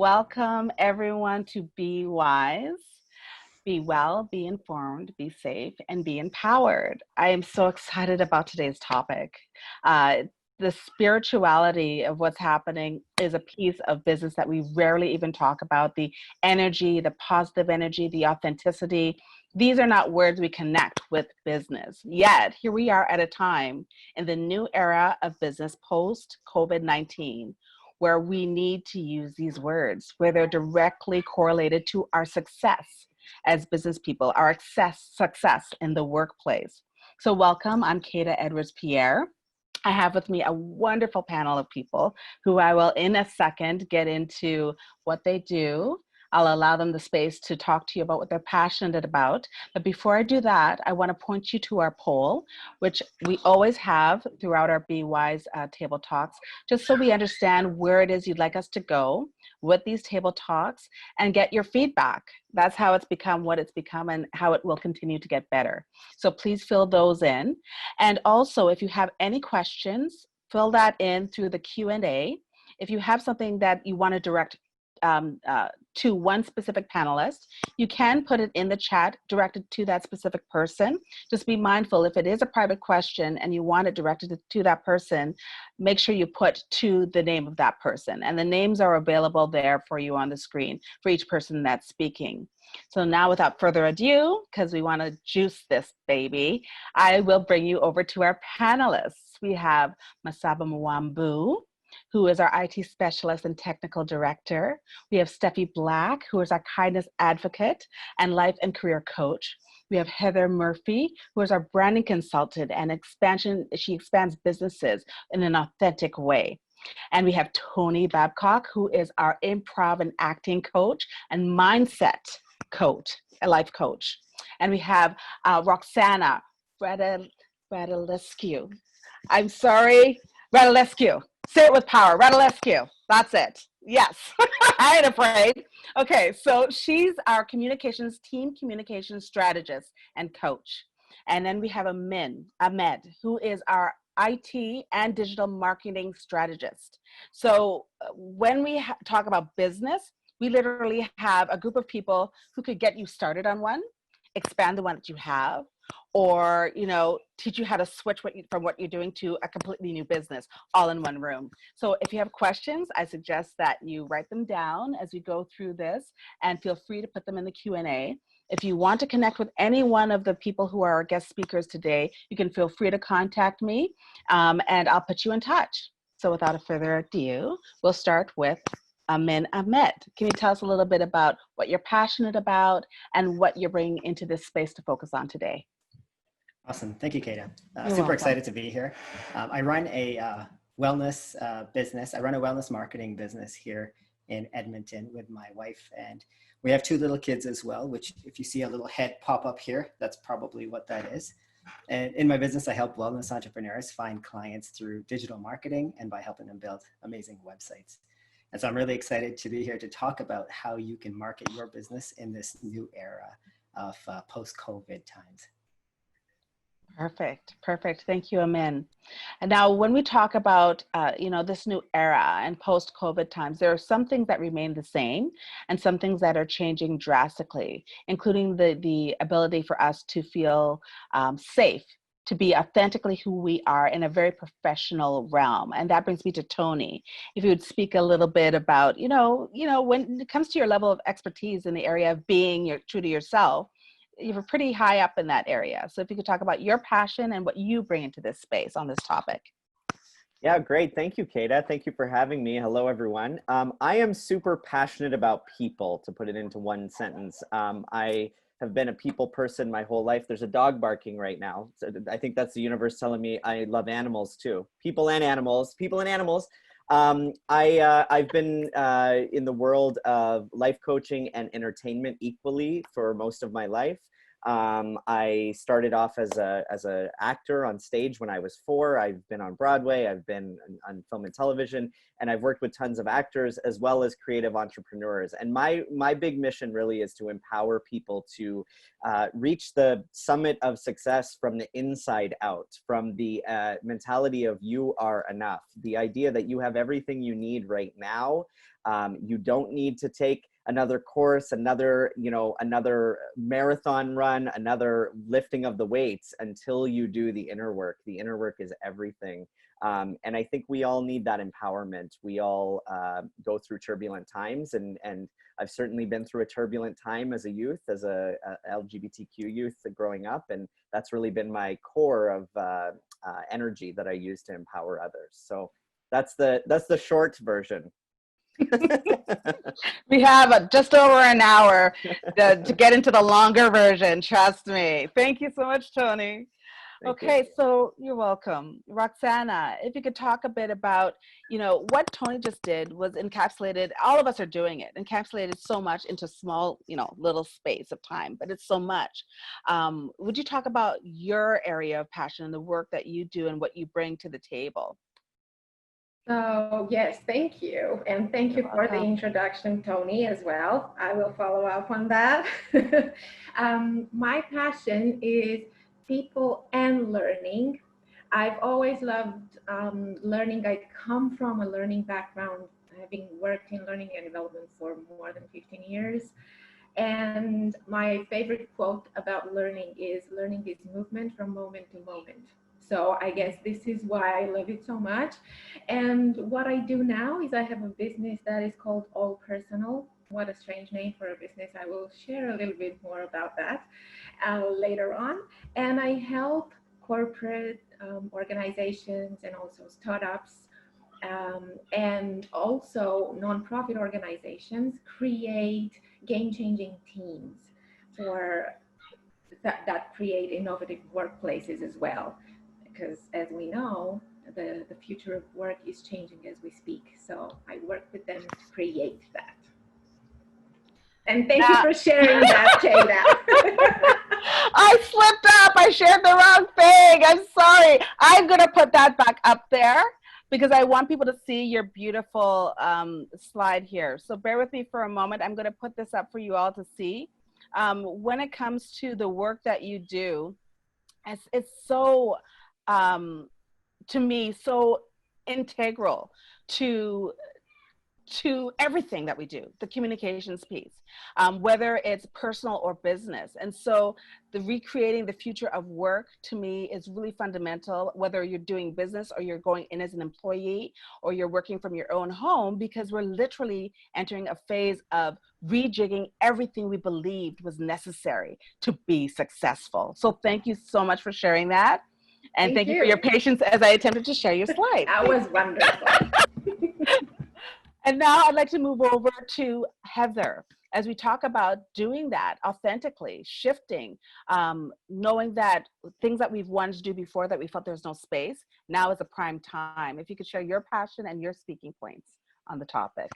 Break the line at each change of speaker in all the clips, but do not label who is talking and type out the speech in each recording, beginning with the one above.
welcome everyone to Be Wise. Be well, be informed, be safe, and be empowered. I am so excited about today's topic. Uh, the spirituality of what's happening is a piece of business that we rarely even talk about. The energy, the positive energy, the authenticity. These are not words we connect with business. Yet, here we are at a time in the new era of business post COVID-19 where we need to use these words, where they're directly correlated to our success as business people, our success in the workplace. So welcome, I'm Kata Edwards-Pierre. I have with me a wonderful panel of people who I will in a second get into what they do. I'll allow them the space to talk to you about what they're passionate about. But before I do that, I want to point you to our poll, which we always have throughout our Be Wise table talks, just so we understand where it is you'd like us to go with these table talks and get your feedback. That's how it's become what it's become and how it will continue to get better. So please fill those in. And also, if you have any questions, fill that in through the Q&A. If you have something that you want to direct to one specific panelist, you can put it in the chat directed to that specific person. Just be mindful, if it is a private question and you want it directed to that person, make sure you put to the name of that person. And the names are available there for you on the screen for each person that's speaking. So now without further ado, because we want to juice this baby, I will bring you over to our panelists. We have Masaba Mwambu, who is our IT specialist and technical director. We have Steffi Black, who is our kindness advocate and life and career coach. We have Heather Murphy, who is our branding consultant and she expands businesses in an authentic way. And we have Tony Babcock, who is our improv and acting coach and mindset coach, a life coach. And we have Roxana Radulescu. I'm sorry, Radulescu. Say it with power, Radulescu. That's it. Yes, I ain't afraid. Okay, so she's our team communications strategist and coach. And then we have Ahmed, who is our IT and digital marketing strategist. So when we talk about business, we literally have a group of people who could get you started on one, expand the one that you have, or teach you how to switch from what you're doing to a completely new business all in one room. So if you have questions, I suggest that you write them down as we go through this and feel free to put them in the Q&A. If you want to connect with any one of the people who are our guest speakers today, you can feel free to contact me and I'll put you in touch. So without further ado, we'll start with Ahmed. Can you tell us a little bit about what you're passionate about and what you're bringing into this space to focus on today?
Awesome. Thank you, Kata. Super excited to be here. I run a wellness business. I run a wellness marketing business here in Edmonton with my wife. And we have 2 little kids as well, which if you see a little head pop up here, that's probably what that is. And in my business, I help wellness entrepreneurs find clients through digital marketing and by helping them build amazing websites. And so I'm really excited to be here to talk about how you can market your business in this new era of post-COVID times.
Perfect. Thank you, Amin. And now when we talk about, this new era and post-COVID times, there are some things that remain the same and some things that are changing drastically, including the ability for us to feel safe, to be authentically who we are in a very professional realm. And that brings me to Tony. If you would speak a little bit about, when it comes to your level of expertise in the area of being true to yourself, you're pretty high up in that area. So if you could talk about your passion and what you bring into this space on this topic.
Yeah, great. Thank you, Kata. Thank you for having me. Hello, everyone. I am super passionate about people, to put it into one sentence. I have been a people person my whole life. There's a dog barking right now. So I think that's the universe telling me I love animals too. People and animals. I've been in the world of life coaching and entertainment equally for most of my life. I started off as a actor on stage when I was 4. I've been on Broadway, I've been on film and television, and I've worked with tons of actors as well as creative entrepreneurs. And my big mission really is to empower people to reach the summit of success from the inside out, from the mentality of you are enough, the idea that you have everything you need right now. You don't need to take another course, another marathon run, another lifting of the weights until you do the inner work. The inner work is everything. And I think we all need that empowerment. We all go through turbulent times, and I've certainly been through a turbulent time as a youth, as a LGBTQ youth growing up, and that's really been my core of energy that I use to empower others. So that's the short version.
We have just over an hour to get into the longer version, trust me. Thank you so much, Tony. Okay, so you're welcome. Roxana, if you could talk a bit about, what Tony just did was encapsulated, all of us are doing it, encapsulated so much into small, little space of time, but it's so much. Would you talk about your area of passion and the work that you do and what you bring to the table?
So yes, thank you. And thank you for the introduction, Tony, as well. I will follow up on that. My passion is people and learning. I've always loved learning. I come from a learning background, having worked in learning and development for more than 15 years. And my favorite quote about learning is movement from moment to moment. So I guess this is why I love it so much. And what I do now is I have a business that is called All Personal. What a strange name for a business. I will share a little bit more about that later on. And I help corporate organizations and also startups and also nonprofit organizations create game-changing teams for that create innovative workplaces as well. Because as we know, the future of work is changing as we speak. So I work with them to create that. And thank you for sharing that, Kata.
I slipped up. I shared the wrong thing. I'm sorry. I'm going to put that back up there because I want people to see your beautiful slide here. So bear with me for a moment. I'm going to put this up for you all to see. When it comes to the work that you do, it's so... to me, so integral to everything that we do, the communications piece, whether it's personal or business. And so the recreating the future of work to me is really fundamental, whether you're doing business or you're going in as an employee or you're working from your own home, because we're literally entering a phase of rejigging everything we believed was necessary to be successful. So thank you so much for sharing that. And thank you for your patience as I attempted to share your slide.
That was wonderful.
And now I'd like to move over to Heather as we talk about doing that authentically, shifting, knowing that things that we've wanted to do before that we felt there's no space, now is a prime time. If you could share your passion and your speaking points on the topic.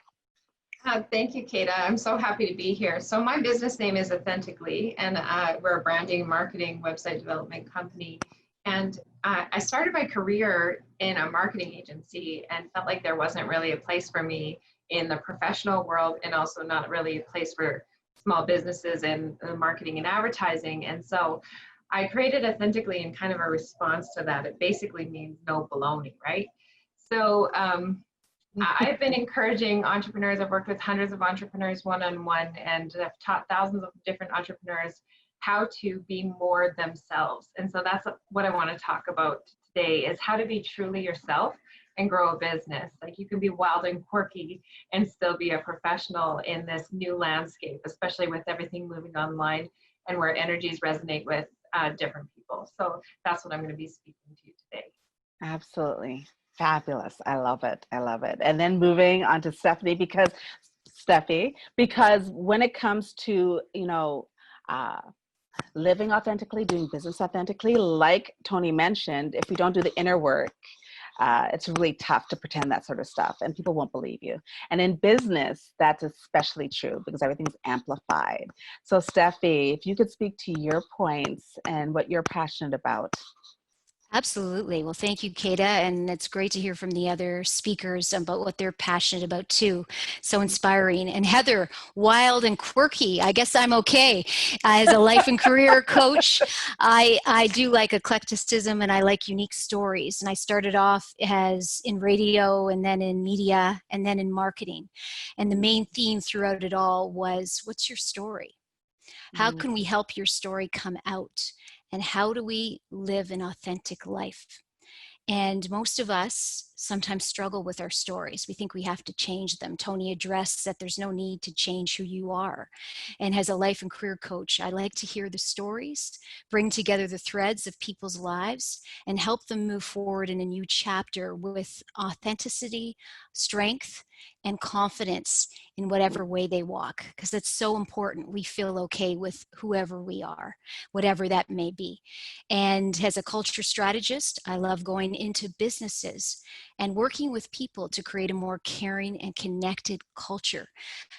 Thank you, Kata. I'm so happy to be here. So my business name is Authentically, and we're a branding, marketing, website development company. And I started my career in a marketing agency and felt like there wasn't really a place for me in the professional world, and also not really a place for small businesses and marketing and advertising. And so I created Authentically in kind of a response to that. It basically means no baloney, right? So I've been encouraging entrepreneurs. I've worked with hundreds of entrepreneurs one-on-one, and I've taught thousands of different entrepreneurs how to be more themselves. And so that's what I want to talk about today, is how to be truly yourself and grow a business. Like, you can be wild and quirky and still be a professional in this new landscape, especially with everything moving online and where energies resonate with different people. So that's what I'm going to be speaking to you today.
Absolutely. Fabulous. I love it. I love it. And then moving on to Steffi, because when it comes to, living authentically, doing business authentically, like Tony mentioned, if we don't do the inner work, It's really tough to pretend that sort of stuff, and people won't believe you. And in business, that's especially true because everything's amplified. So Steffi, if you could speak to your points and what you're passionate about.
Absolutely. Well, thank you, Kata. And it's great to hear from the other speakers about what they're passionate about too. So inspiring. And Heather, wild and quirky. I guess I'm okay. As a life and career coach, I do like eclecticism and I like unique stories. And I started off as in radio and then in media and then in marketing. And the main theme throughout it all was, what's your story? How can we help your story come out? And how do we live an authentic life? And most of us sometimes struggle with our stories. We think we have to change them. Tony addressed that there's no need to change who you are. And as a life and career coach, I like to hear the stories, bring together the threads of people's lives, and help them move forward in a new chapter with authenticity, strength, and confidence in whatever way they walk, because it's so important we feel okay with whoever we are, whatever that may be. And as a culture strategist, I love going into businesses and working with people to create a more caring and connected culture,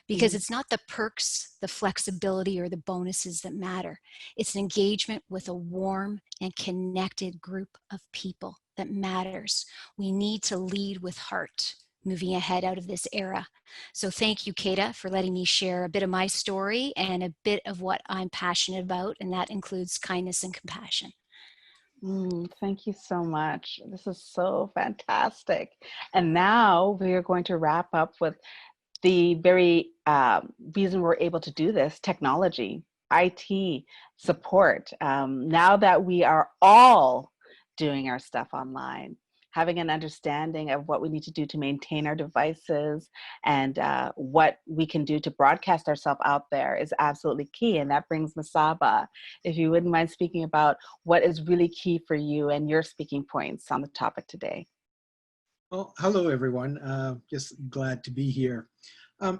because it's not the perks, the flexibility, or the bonuses that matter. It's an engagement with a warm and connected group of people that matters. We need to lead with heart, moving ahead out of this era. So thank you, Kata, for letting me share a bit of my story and a bit of what I'm passionate about, and that includes kindness and compassion.
Thank you so much. This is so fantastic. And now we are going to wrap up with the very reason we're able to do this, technology, IT support. Now that we are all doing our stuff online, having an understanding of what we need to do to maintain our devices and what we can do to broadcast ourselves out there is absolutely key. And that brings Masaba, if you wouldn't mind speaking about what is really key for you and your speaking points on the topic today.
Well, hello, everyone. Just glad to be here.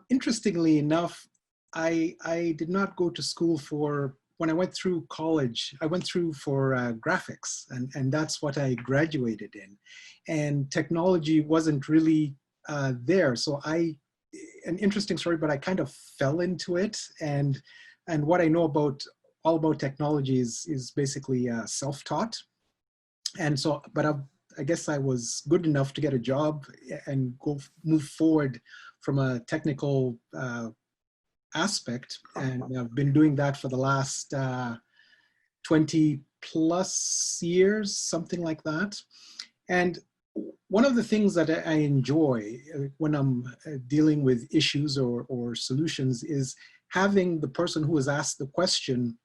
Interestingly enough, I did not go to school for, when I went through college, I went through for graphics, and that's what I graduated in. And technology wasn't really there. So an interesting story, but I kind of fell into it. And what I know all about technology is basically self-taught. And so, but I guess I was good enough to get a job and move forward from a technical aspect. And I've been doing that for the last 20 plus years, something like that. And one of the things that I enjoy when I'm dealing with issues or solutions is having the person who has asked the question,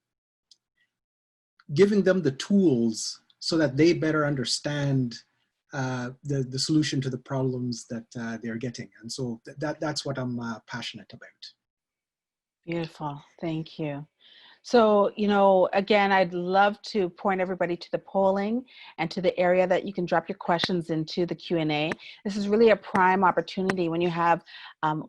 giving them the tools so that they better understand the solution to the problems that they're getting. And so that's what I'm passionate about.
Beautiful, thank you. So, again, I'd love to point everybody to the polling and to the area that you can drop your questions into the Q&A. This is really a prime opportunity when you have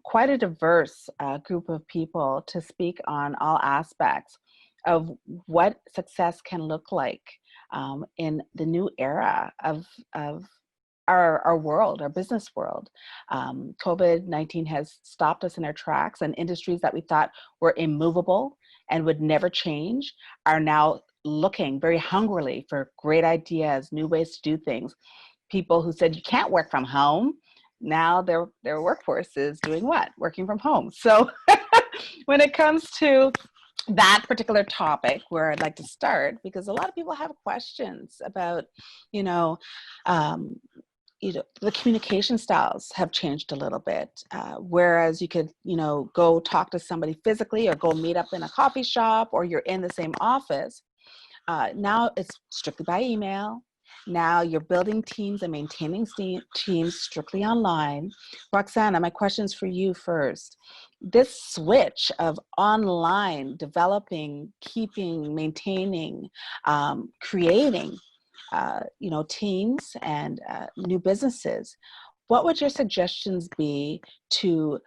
quite a diverse group of people to speak on all aspects of what success can look like in the new era of our world, our business world. COVID-19 has stopped us in our tracks, and industries that we thought were immovable and would never change are now looking very hungrily for great ideas, new ways to do things. People who said you can't work from home, now their workforce is doing what? Working from home. So when it comes to that particular topic, where I'd like to start, because a lot of people have questions about, the communication styles have changed a little bit. Whereas you could, go talk to somebody physically or go meet up in a coffee shop or you're in the same office. Now it's strictly by email. Now you're building teams and maintaining teams strictly online. Roxana, my question's for you first. This switch of online developing, keeping, maintaining, creating, teams and new businesses, what would your suggestions be to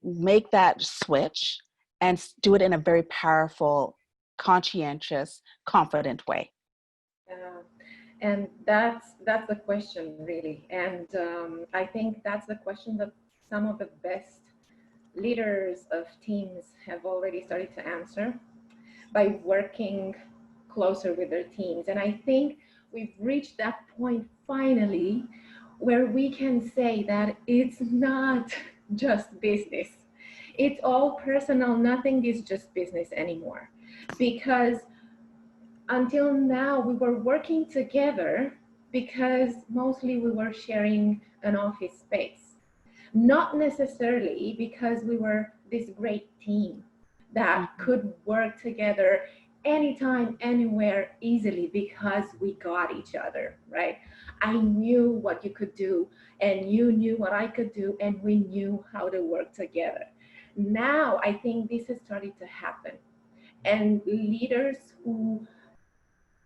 make that switch and do it in a very powerful, conscientious, confident way?
And that's the question, really. And I think that's the question that some of the best leaders of teams have already started to answer by working closer with their teams. And I think we've reached that point finally where we can say that it's not just business. It's all personal. Nothing is just business anymore. Because until now, we were working together because mostly we were sharing an office space. Not necessarily because we were this great team that could work together anytime, anywhere, easily because we got each other, right? I knew what you could do and you knew what I could do and we knew how to work together. Now, I think this is starting to happen. And leaders who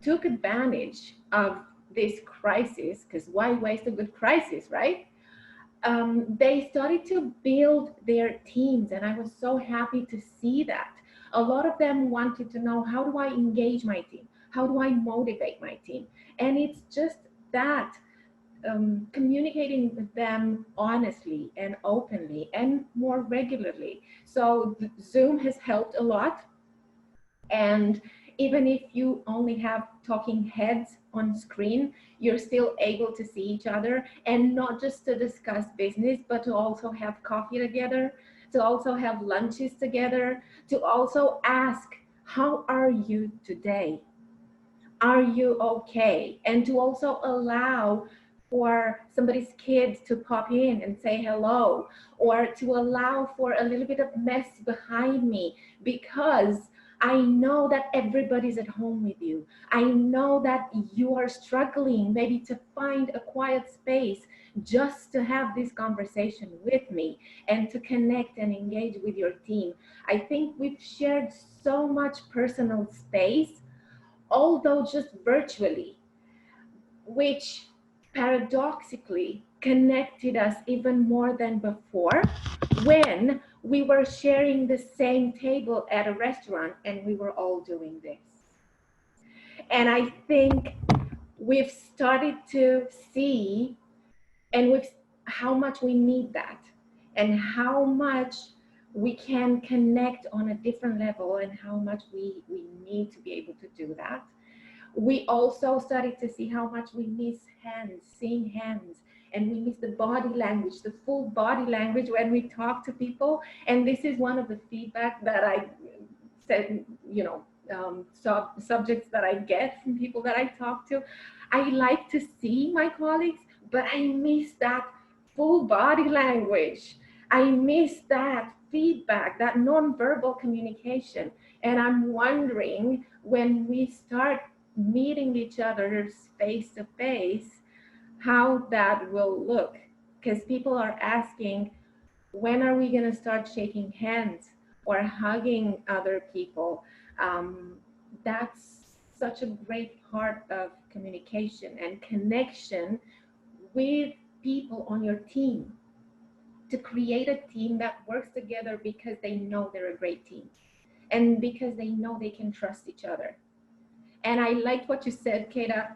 took advantage of this crisis, because why waste a good crisis, right? They started to build their teams, and I was so happy to see that. A lot of them wanted to know, how do I engage my team? How do I motivate my team? And it's just that, communicating with them honestly and openly and more regularly. So Zoom has helped a lot. And even if you only have talking heads on screen, you're still able to see each other, and not just to discuss business, but to also have coffee together, to also have lunches together, to also ask, how are you today? Are you okay? And to also allow for somebody's kids to pop in and say hello, or to allow for a little bit of mess behind me, because I know that everybody's at home with you. I know that you are struggling maybe to find a quiet space just to have this conversation with me and to connect and engage with your team. I think we've shared so much personal space, although just virtually, which paradoxically connected us even more than before when we were sharing the same table at a restaurant and we were all doing this. And I think we've started to see how much we need that, and how much we can connect on a different level, and how much we need to be able to do that. We also started to see how much we miss hands, seeing hands, and we miss the body language, the full body language when we talk to people. And this is one of the feedback that I said, subjects that I get from people that I talk to. I like to see my colleagues, but I miss that full body language. I miss that feedback, that nonverbal communication. And I'm wondering, when we start meeting each other face to face, how that will look. Because people are asking, when are we going to start shaking hands or hugging other people? That's such a great part of communication and connection with people on your team, to create a team that works together because they know they're a great team and because they know they can trust each other. And I liked what you said, Kata,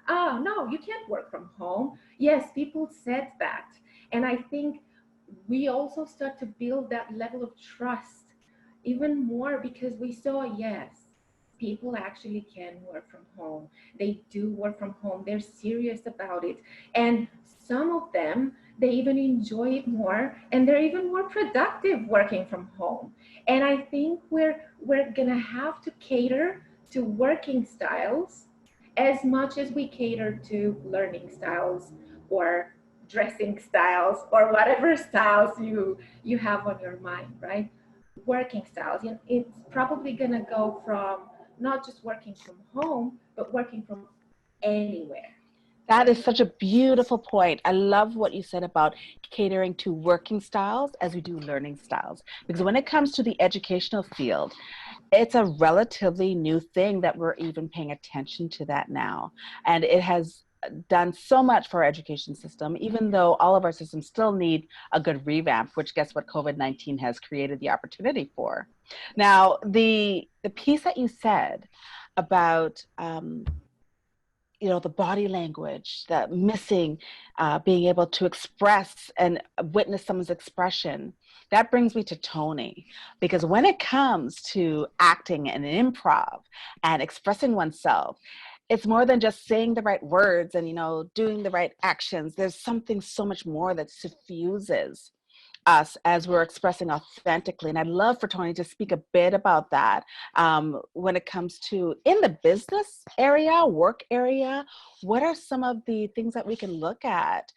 oh, no, you can't work from home. Yes, people said that. And I think we also start to build that level of trust even more, because we saw, yes, people actually can work from home. They do work from home. They're serious about it. And some of them, they even enjoy it more, and they're even more productive working from home. And I think we're going to have to cater to working styles as much as we cater to learning styles or dressing styles or whatever styles you have on your mind, right? Working styles. And it's probably going to go from not just working from home, but working from anywhere.
That is such a beautiful point. I love what you said about catering to working styles as we do learning styles. Because when it comes to the educational field, it's a relatively new thing that we're even paying attention to that now. And it has done so much for our education system, even though all of our systems still need a good revamp, which guess what COVID-19 has created the opportunity for. Now, the piece that you said about you know, the body language, the missing, being able to express and witness someone's expression. That brings me to Tony, because when it comes to acting and improv and expressing oneself, it's more than just saying the right words and, you know, doing the right actions. There's something so much more that suffuses us as we're expressing authentically. And I'd love for Tony to speak a bit about that when it comes to in the business area, work area. What are some of the things that we can look at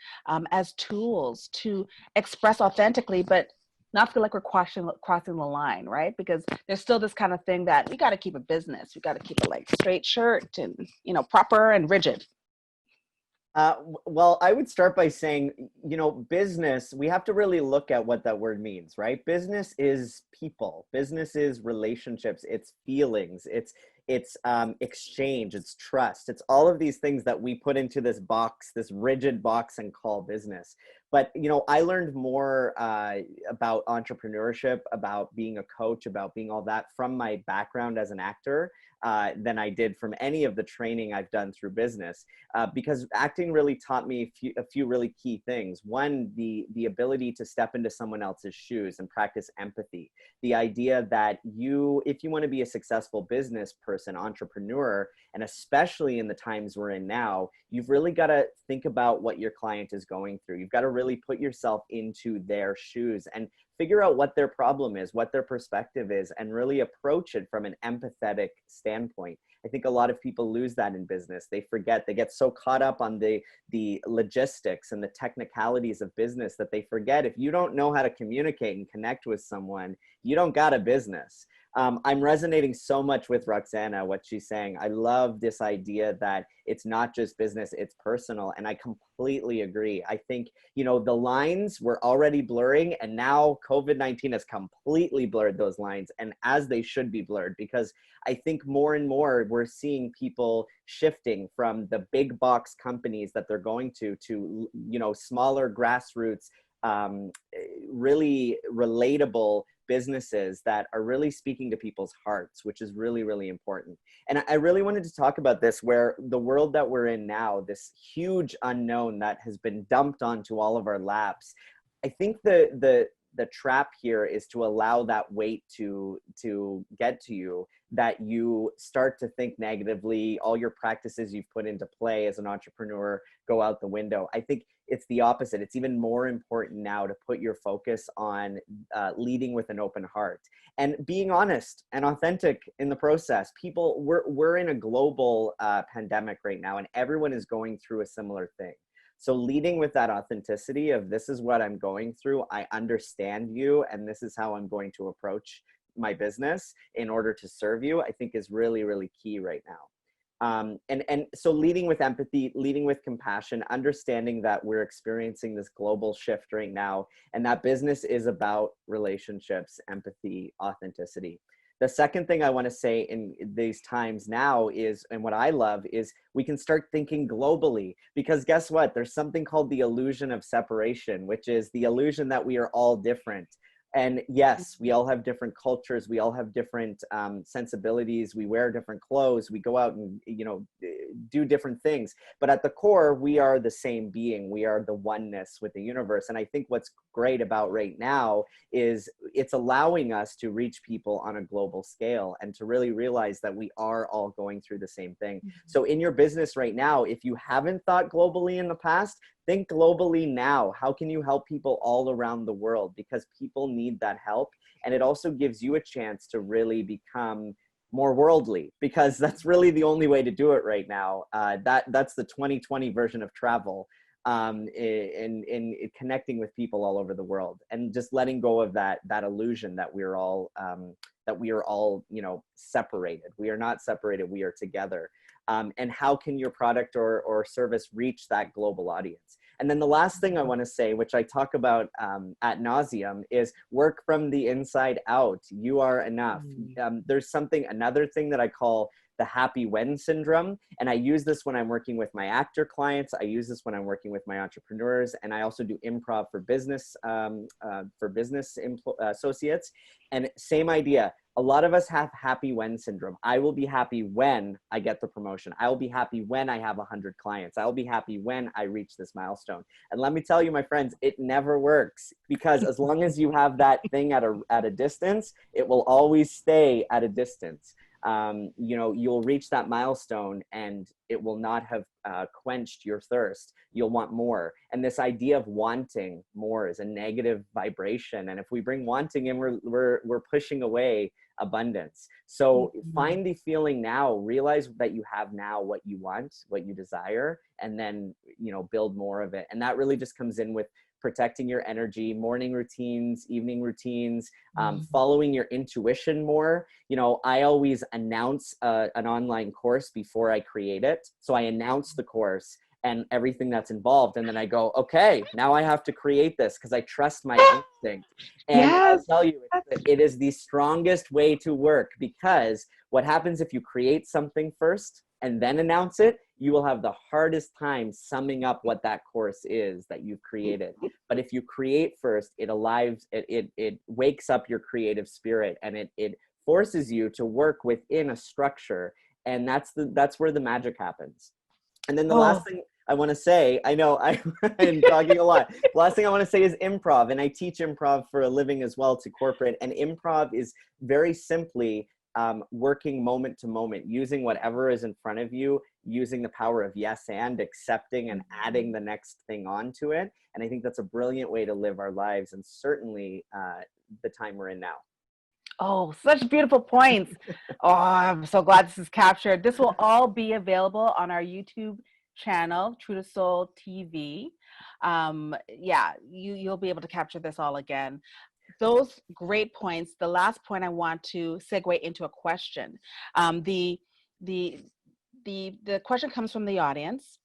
as tools to express authentically, but not feel like we're crossing the line, right? Because there's still this kind of thing that we got to keep a business. We got to keep it like straight shirt and, you know, proper and rigid.
Well, I would start by saying, you know, business, we have to really look at what that word means, right? Business is people, business is relationships, it's feelings, it's exchange, it's trust, it's all of these things that we put into this box, this rigid box, and call business. But, you know, I learned more about entrepreneurship, about being a coach, about being all that from my background as an actor than I did from any of the training I've done through business, because acting really taught me a few really key things. One, the ability to step into someone else's shoes and practice empathy. The idea that if you want to be a successful business person, entrepreneur, and especially in the times we're in now, you've really got to think about what your client is going through. You've got to really put yourself into their shoes and figure out what their problem is, what their perspective is, and really approach it from an empathetic standpoint. I think a lot of people lose that in business. They forget, they get so caught up on the logistics and the technicalities of business that they forget if you don't know how to communicate and connect with someone, you don't got a business. I'm resonating so much with Roxana, what she's saying. I love this idea that it's not just business, it's personal. And I completely agree. I think, you know, the lines were already blurring, and now COVID-19 has completely blurred those lines, and as they should be blurred, because I think more and more we're seeing people shifting from the big box companies that they're going to, you know, smaller grassroots, really relatable businesses that are really speaking to people's hearts, which is really, really important. And I really wanted to talk about this, where the world that we're in now, this huge unknown that has been dumped onto all of our laps. I think the trap here is to allow that weight to get to you, that you start to think negatively, all your practices you've put into play as an entrepreneur go out the window. I think it's the opposite. It's even more important now to put your focus on leading with an open heart and being honest and authentic in the process. People, we're in a global pandemic right now, and everyone is going through a similar thing. So leading with that authenticity of, this is what I'm going through, I understand you, and this is how I'm going to approach my business in order to serve you, I think is really, really key right now. And so leading with empathy, leading with compassion, understanding that we're experiencing this global shift right now, and that business is about relationships, empathy, authenticity. The second thing I want to say in these times now is, and what I love is, we can start thinking globally, because guess what? There's something called the illusion of separation, which is the illusion that we are all different. And yes, we all have different cultures. We all have different sensibilities. We wear different clothes. We go out and, you know, do different things. But at the core, we are the same being. We are the oneness with the universe. And I think what's great about right now is it's allowing us to reach people on a global scale and to really realize that we are all going through the same thing. Mm-hmm. So in your business right now, if you haven't thought globally in the past, think globally now. How can you help people all around the world? Because people need that help. And it also gives you a chance to really become more worldly, because that's really the only way to do it right now. That's the 2020 version of travel, in connecting with people all over the world, and just letting go of that illusion that we are all, you know, separated. We are not separated. We are together. And how can your product or service reach that global audience? And then the last thing I want to say, which I talk about ad nauseum, is work from the inside out. You are enough. There's another thing that I call the happy when syndrome. And I use this when I'm working with my actor clients. I use this when I'm working with my entrepreneurs. And I also do improv for business, associates. And same idea. A lot of us have happy when syndrome. I will be happy when I get the promotion. I will be happy when I have 100 clients. I will be happy when I reach this milestone. And let me tell you, my friends, it never works, because as long as you have that thing at a distance, it will always stay at a distance. You know, you'll reach that milestone and it will not have quenched your thirst. You'll want more. And this idea of wanting more is a negative vibration. And if we bring wanting in, we're pushing away abundance. So find the feeling now, realize that you have now what you want, what you desire, and then, you know, build more of it. And that really just comes in with protecting your energy, morning routines, evening routines, following your intuition more. You know, I always announce an online course before I create it. So I announce the course and everything that's involved. And then I go, okay, now I have to create this because I trust my instinct. And I'll tell you, it is the strongest way to work, because what happens if you create something first and then announce it, you will have the hardest time summing up what that course is that you've created. But if you create first, it wakes up your creative spirit, and it forces you to work within a structure. And that's where the magic happens. And then the last thing I want to say, I know I'm talking a lot. The last thing I want to say is improv. And I teach improv for a living as well to corporate. And improv is very simply working moment to moment, using whatever is in front of you, using the power of yes and accepting and adding the next thing onto it. And I think that's a brilliant way to live our lives, and certainly the time we're in now.
Oh, such beautiful points. Oh, I'm so glad this is captured. This will all be available on our YouTube channel, True to Soul TV. Yeah, you'll be able to capture this all again. Those great points. The last point I want to segue into a question. The question comes from the audience,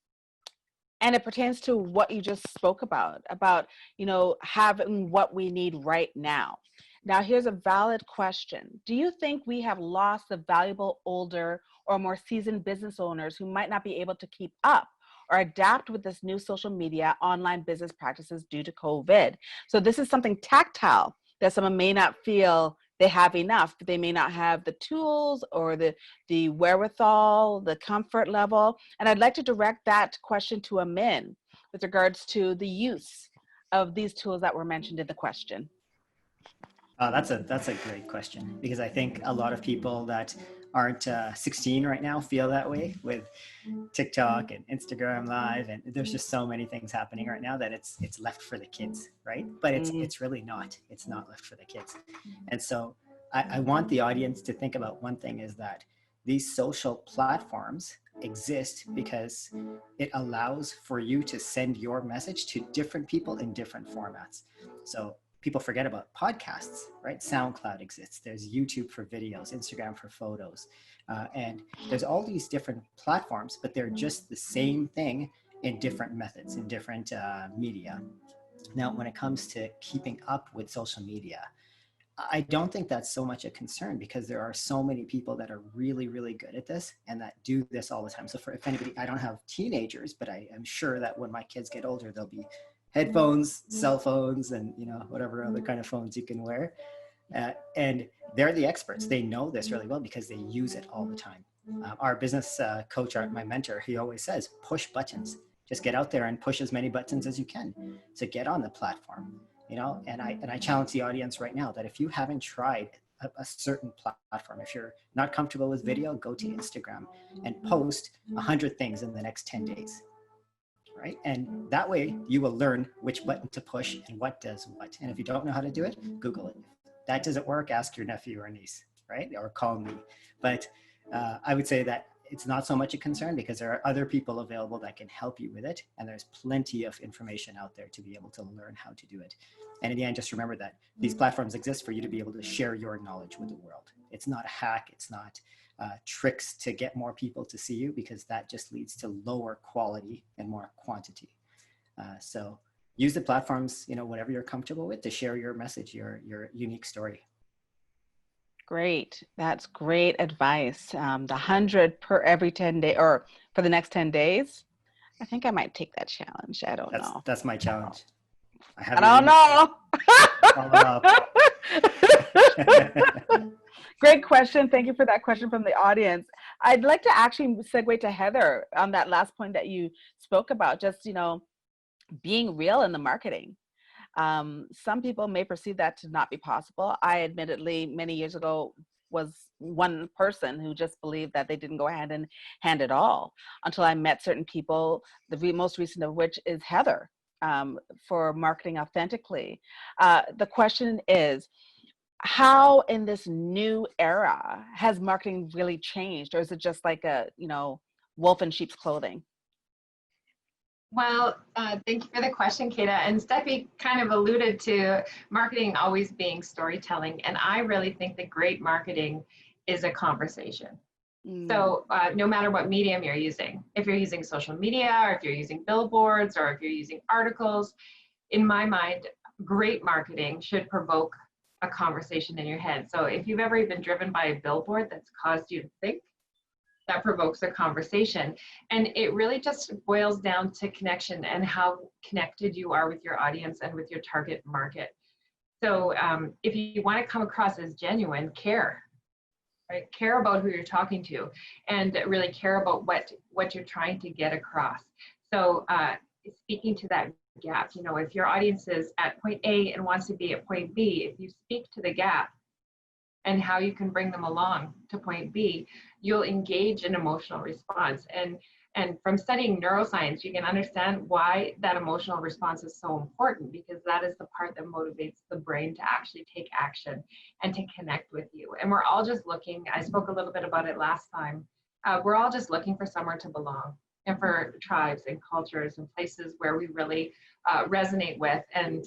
and it pertains to what you just spoke about, you know, having what we need right now. Now, here's a valid question. Do you think we have lost the valuable older or more seasoned business owners who might not be able to keep up or adapt with this new social media online business practices due to COVID? So this is something tactile that someone may not feel they have enough, but they may not have the tools or the wherewithal, the comfort level. And I'd like to direct that question to Amin with regards to the use of these tools that were mentioned in the question.
That's a great question, because I think a lot of people that aren't 16 right now feel that way with TikTok and Instagram Live, and there's just so many things happening right now that it's left for the kids, right? But it's really not. It's not left for the kids. And so I want the audience to think about one thing, is that these social platforms exist because it allows for you to send your message to different people in different formats. So people forget about podcasts, right? SoundCloud exists. There's YouTube for videos, Instagram for photos. And there's all these different platforms, but they're just the same thing in different methods, in different media. Now, when it comes to keeping up with social media, I don't think that's so much a concern, because there are so many people that are really, really good at this and that do this all the time. So if anybody, I don't have teenagers, but I am sure that when my kids get older, they'll be headphones, cell phones, and whatever other kind of phones you can wear. And they're the experts. They know this really well because they use it all the time. Our business coach, my mentor, he always says, push buttons. Just get out there and push as many buttons as you can to get on the platform. And I challenge the audience right now that if you haven't tried a certain platform, if you're not comfortable with video, go to Instagram and post 100 things in the next 10 days. Right? And that way you will learn which button to push and what does what. And if you don't know how to do it, Google it. If that doesn't work, ask your nephew or niece, right? Or call me. But I would say that it's not so much a concern, because there are other people available that can help you with it. And there's plenty of information out there to be able to learn how to do it. And in the end, just remember that these platforms exist for you to be able to share your knowledge with the world. It's not a hack. It's not tricks to get more people to see you, because that just leads to lower quality and more quantity. So use the platforms, whatever you're comfortable with, to share your message, your unique story.
Great. That's great advice. The 100 per every 10 day or for the next 10 days. I think I might take that challenge. I don't know.
That's my challenge.
I don't know.
Follow up.
Great question. Thank you for that question from the audience. I'd like to actually segue to Heather on that last point that you spoke about, just, being real in the marketing. Some people may perceive that to not be possible. I admittedly, many years ago, was one person who just believed that they didn't go hand in hand at all until I met certain people, the most recent of which is Heather, for marketing authentically. The question is, how in this new era has marketing really changed, or is it just like a wolf in sheep's clothing?
Well, thank you for the question, Kata. And Steffi kind of alluded to marketing always being storytelling, and I really think that great marketing is a conversation. So no matter what medium you're using, if you're using social media, or if you're using billboards, or if you're using articles, in my mind, great marketing should provoke a conversation in your head. So if you've ever been driven by a billboard that's caused you to think, that provokes a conversation. And it really just boils down to connection and how connected you are with your audience and with your target market. So if you want to come across as genuine, care, right? Care about who you're talking to, and really care about what you're trying to get across. So speaking to that gap, if your audience is at point A and wants to be at point B, if you speak to the gap and how you can bring them along to point B, you'll engage an emotional response. And from studying neuroscience, you can understand why that emotional response is so important, because that is the part that motivates the brain to actually take action and to connect with you. And we're all just looking, I spoke a little bit about it last time, we're all just looking for somewhere to belong, and for tribes and cultures and places where we really resonate with. And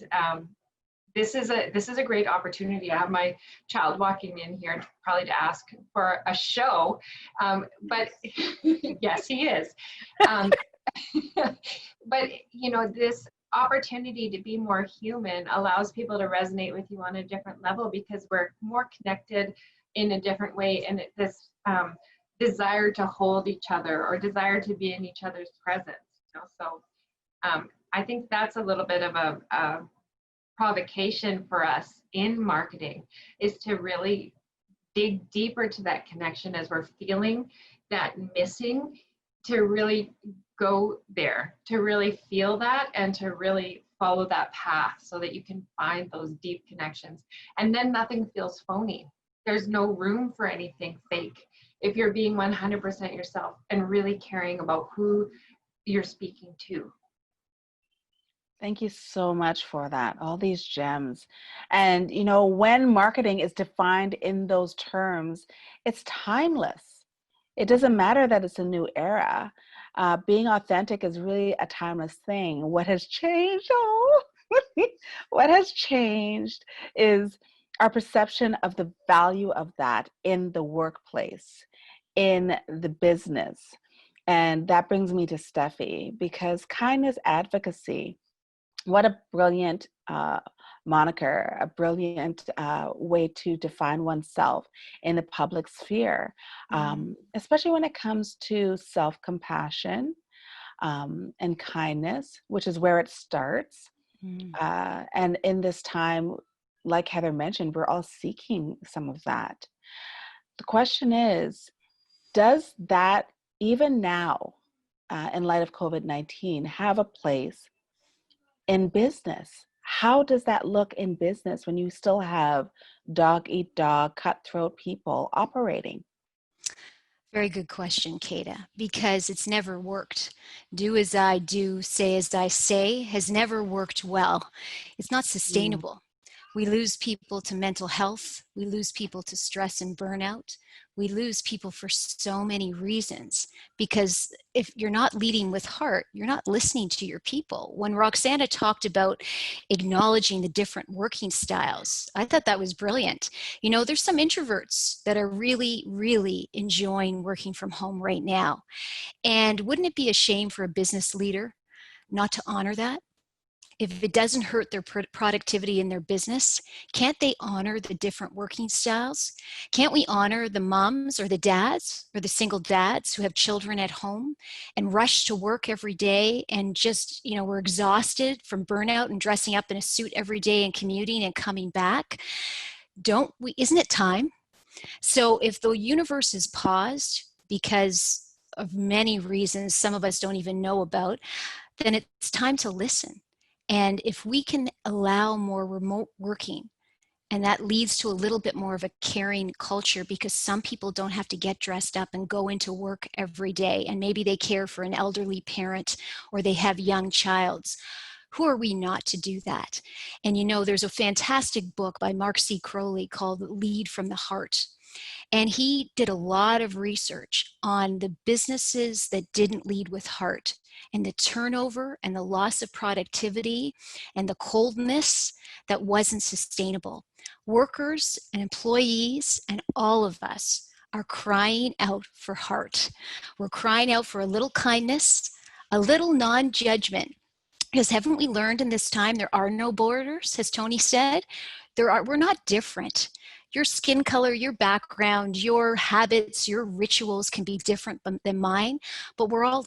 this is a great opportunity. I have my child walking in here probably to ask for a show, but yes, he is. But this opportunity to be more human allows people to resonate with you on a different level, because we're more connected in a different way, and this desire to hold each other, or desire to be in each other's presence. So I think that's a little bit of a provocation for us in marketing, is to really dig deeper to that connection as we're feeling that missing, to really go there, to really feel that, and to really follow that path so that you can find those deep connections. And then nothing feels phony. There's no room for anything fake if you're being 100% yourself and really caring about who you're speaking to.
Thank you so much for that, all these gems. And when marketing is defined in those terms, it's timeless. It doesn't matter that it's a new era. Being authentic is really a timeless thing. What has changed? What has changed is our perception of the value of that in the workplace, in the business. And that brings me to Steffi, because kindness advocacy, what a brilliant moniker, a brilliant way to define oneself in the public sphere, especially when it comes to self-compassion and kindness, which is where it starts. And in this time, like Heather mentioned, we're all seeking some of that. The question is, does that, even now, in light of COVID-19, have a place in business? How does that look in business when you still have dog eat dog, cutthroat people operating?
Very good question, Kata, because it's never worked. Do as I do, say as I say has never worked well. It's not sustainable. We lose people to mental health. We lose people to stress and burnout. We lose people for so many reasons, because if you're not leading with heart, you're not listening to your people. When Roxana talked about acknowledging the different working styles, I thought that was brilliant. There's some introverts that are really, really enjoying working from home right now. And wouldn't it be a shame for a business leader not to honor that? if it doesn't hurt their productivity in their business, can't they honor the different working styles? Can't we honor the moms or the dads or the single dads who have children at home and rush to work every day and just, we're exhausted from burnout and dressing up in a suit every day and commuting and coming back? Isn't it time? So if the universe is paused because of many reasons some of us don't even know about, then it's time to listen. And if we can allow more remote working, and that leads to a little bit more of a caring culture, because some people don't have to get dressed up and go into work every day, and maybe they care for an elderly parent or they have young childs. Who are we not to do that? And there's a fantastic book by Mark C. Crowley called Lead from the Heart. And he did a lot of research on the businesses that didn't lead with heart, and the turnover and the loss of productivity and the coldness that wasn't sustainable. Workers and employees and all of us are crying out for heart. We're crying out for a little kindness, a little non-judgment. Because haven't we learned in this time there are no borders, as Tony said? We're not different. Your skin color, your background, your habits, your rituals can be different than mine, but we're all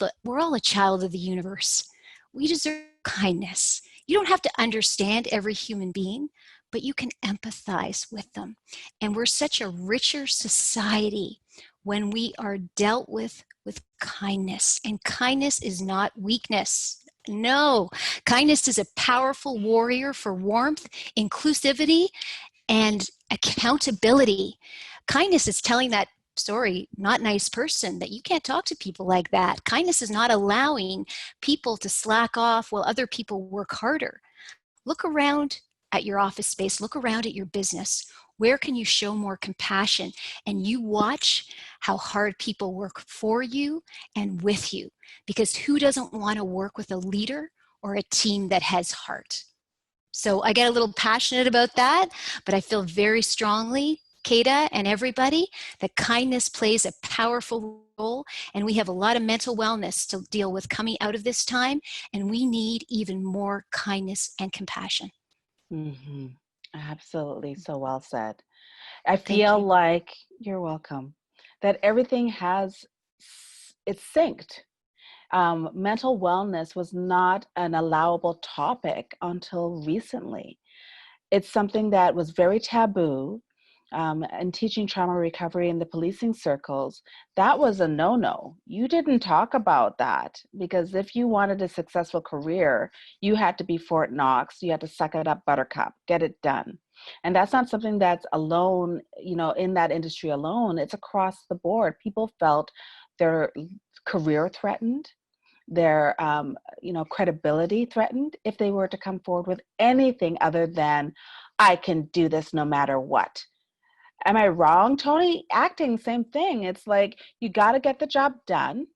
a child of the universe. We deserve kindness. You don't have to understand every human being, but you can empathize with them. And we're such a richer society when we are dealt with kindness. And kindness is not weakness. No, kindness is a powerful warrior for warmth, inclusivity, and accountability. Kindness is telling that, sorry, not nice person that you can't talk to people like that. Kindness is not allowing people to slack off while other people work harder. Look around at your office space. Look around at your business. Where can you show more compassion? And you watch how hard people work for you and with you. Because who doesn't want to work with a leader or a team that has heart? So I get a little passionate about that, but I feel very strongly, Kata and everybody, that kindness plays a powerful role, and we have a lot of mental wellness to deal with coming out of this time, and we need even more kindness and compassion.
Mm-hmm. Absolutely. So well said. I feel like, you're welcome, that everything it's synced. Mental wellness was not an allowable topic until recently. It's something that was very taboo. And teaching trauma recovery in the policing circles, that was a no-no. You didn't talk about that, because if you wanted a successful career, you had to be Fort Knox. You had to suck it up, buttercup, get it done. And that's not something that's alone, in that industry alone. It's across the board. People felt their career threatened, their credibility threatened if they were to come forward with anything other than, I can do this no matter what. Am I wrong, Tony? Acting, same thing. It's like, you got to get the job done.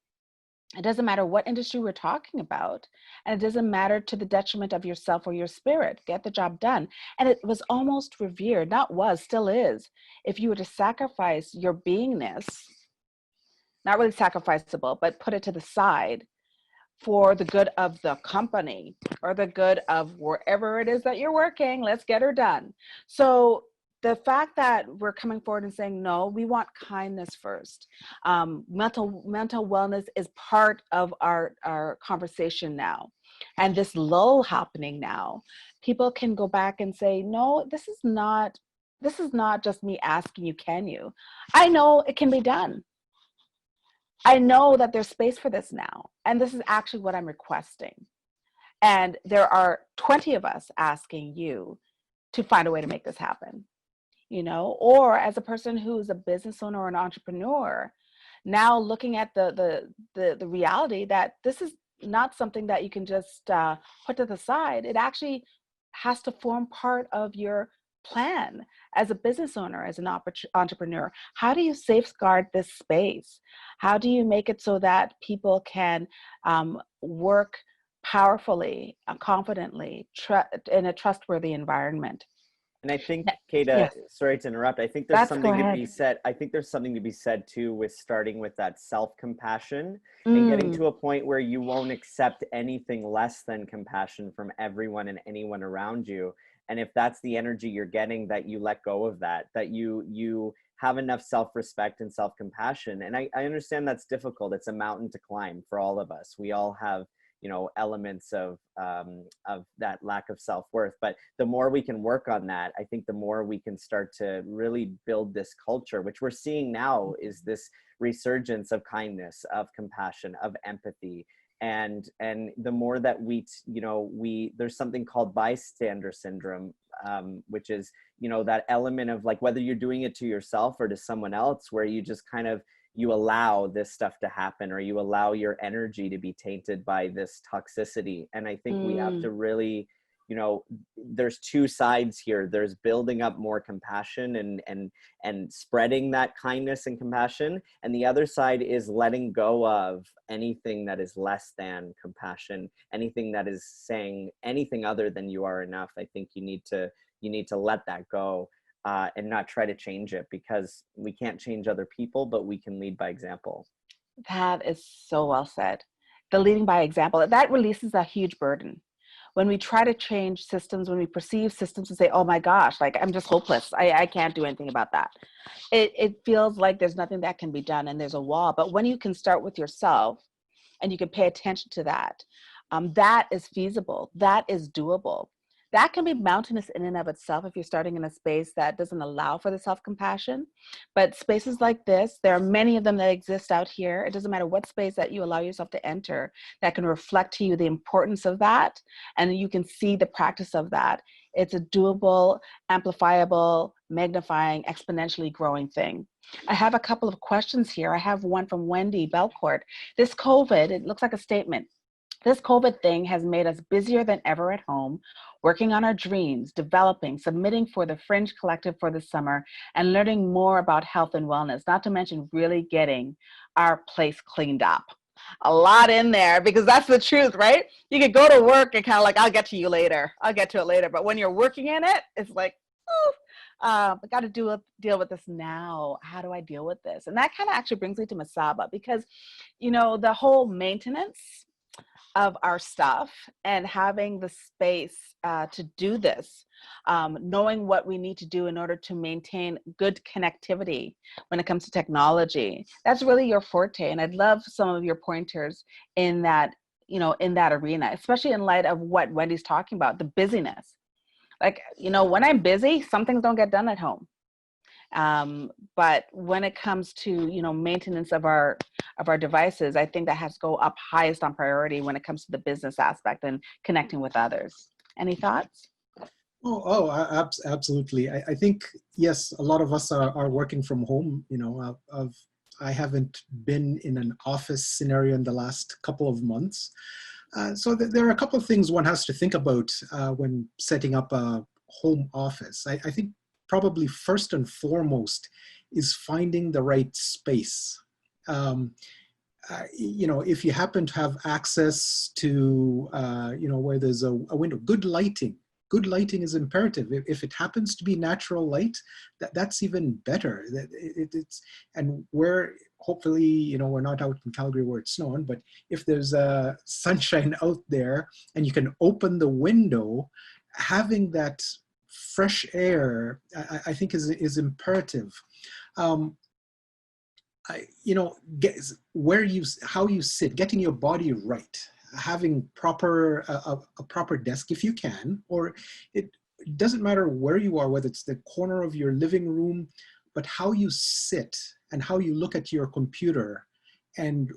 It doesn't matter what industry we're talking about. And it doesn't matter to the detriment of yourself or your spirit. Get the job done. And it was almost revered, still is. If you were to sacrifice your beingness, not really sacrificable, but put it to the side for the good of the company or the good of wherever it is that you're working, let's get her done. So the fact that we're coming forward and saying, no, we want kindness first. Mental wellness is part of our conversation now. And this lull happening now, people can go back and say, no, this is not just me asking you, can you? I know it can be done. I know that there's space for this now. And this is actually what I'm requesting. And there are 20 of us asking you to find a way to make this happen. Or as a person who's a business owner or an entrepreneur, now looking at the reality that this is not something that you can just put to the side. It actually has to form part of your plan as a business owner, as an entrepreneur. How do you safeguard this space? How do you make it so that people can work powerfully, confidently, in a trustworthy environment?
And I think, Kata,
Yes.
sorry to interrupt. I think there's
Go
something to
ahead.
be said. I think there's something to be said too with starting with that self-compassion and getting to a point where you won't accept anything less than compassion from everyone and anyone around you. And if that's the energy you're getting, that you let go of that, that you have enough self-respect and self-compassion. And I understand that's difficult. It's a mountain to climb for all of us. We all have, you know, elements of that lack of self-worth, but the more we can work on that, I think the more we can start to really build this culture, which we're seeing now is this resurgence of kindness, of compassion, of empathy. And the more that there's something called bystander syndrome, which is, you know, that element of like, whether you're doing it to yourself or to someone else, where you just kind of, you allow this stuff to happen, or you allow your energy to be tainted by this toxicity. And I think we have to really, you know, there's two sides here. There's building up more compassion and spreading that kindness and compassion. And the other side is letting go of anything that is less than compassion, anything that is saying anything other than you are enough. I think you need to let that go. And not try to change it, because we can't change other people, but we can lead by example.
That is so well said. The leading by example, that releases a huge burden. When we try to change systems, when we perceive systems and say, oh my gosh, like I'm just hopeless, I can't do anything about that. It feels like there's nothing that can be done and there's a wall. But when you can start with yourself and you can pay attention to that, that is feasible, that is doable. That can be mountainous in and of itself if you're starting in a space that doesn't allow for the self-compassion. But spaces like this, there are many of them that exist out here. It doesn't matter what space that you allow yourself to enter, that can reflect to you the importance of that, and you can see the practice of that. It's a doable, amplifiable, magnifying, exponentially growing thing. I have a couple of questions here. I have one from Wendy Belcourt. This COVID, it looks like a statement. This COVID thing has made us busier than ever at home, working on our dreams, developing, submitting for the Fringe Collective for the summer, and learning more about health and wellness, not to mention really getting our place cleaned up. A lot in there, because that's the truth, right? You could go to work and kind of like, I'll get to you later. I'll get to it later. But when you're working in it, it's like, I got to deal with this now. How do I deal with this? And that kind of actually brings me to Masaba, because, you know, the whole maintenance of our stuff and having the space to do this, knowing what we need to do in order to maintain good connectivity when it comes to technology. That's really your forte. And I'd love some of your pointers in that, you know, in that arena, especially in light of what Wendy's talking about, the busyness. Like, you know, when I'm busy, some things don't get done at home. But when it comes to, you know, maintenance of our devices, I think that has to go up highest on priority when it comes to the business aspect and connecting with others. Any thoughts?
Absolutely. I think, yes, a lot of us are working from home. You know, I haven't been in an office scenario in the last couple of months. So there are a couple of things one has to think about when setting up a home office. I think probably first and foremost is finding the right space. You know, if you happen to have access to, you know, where there's a window, good lighting is imperative. If it happens to be natural light, that's even better. And where, hopefully, you know, we're not out in Calgary where it's snowing, but if there's sunshine out there and you can open the window, having that fresh air, I think is imperative. You know, how you sit, getting your body right, having a proper desk if you can, or it doesn't matter where you are, whether it's the corner of your living room, but how you sit and how you look at your computer and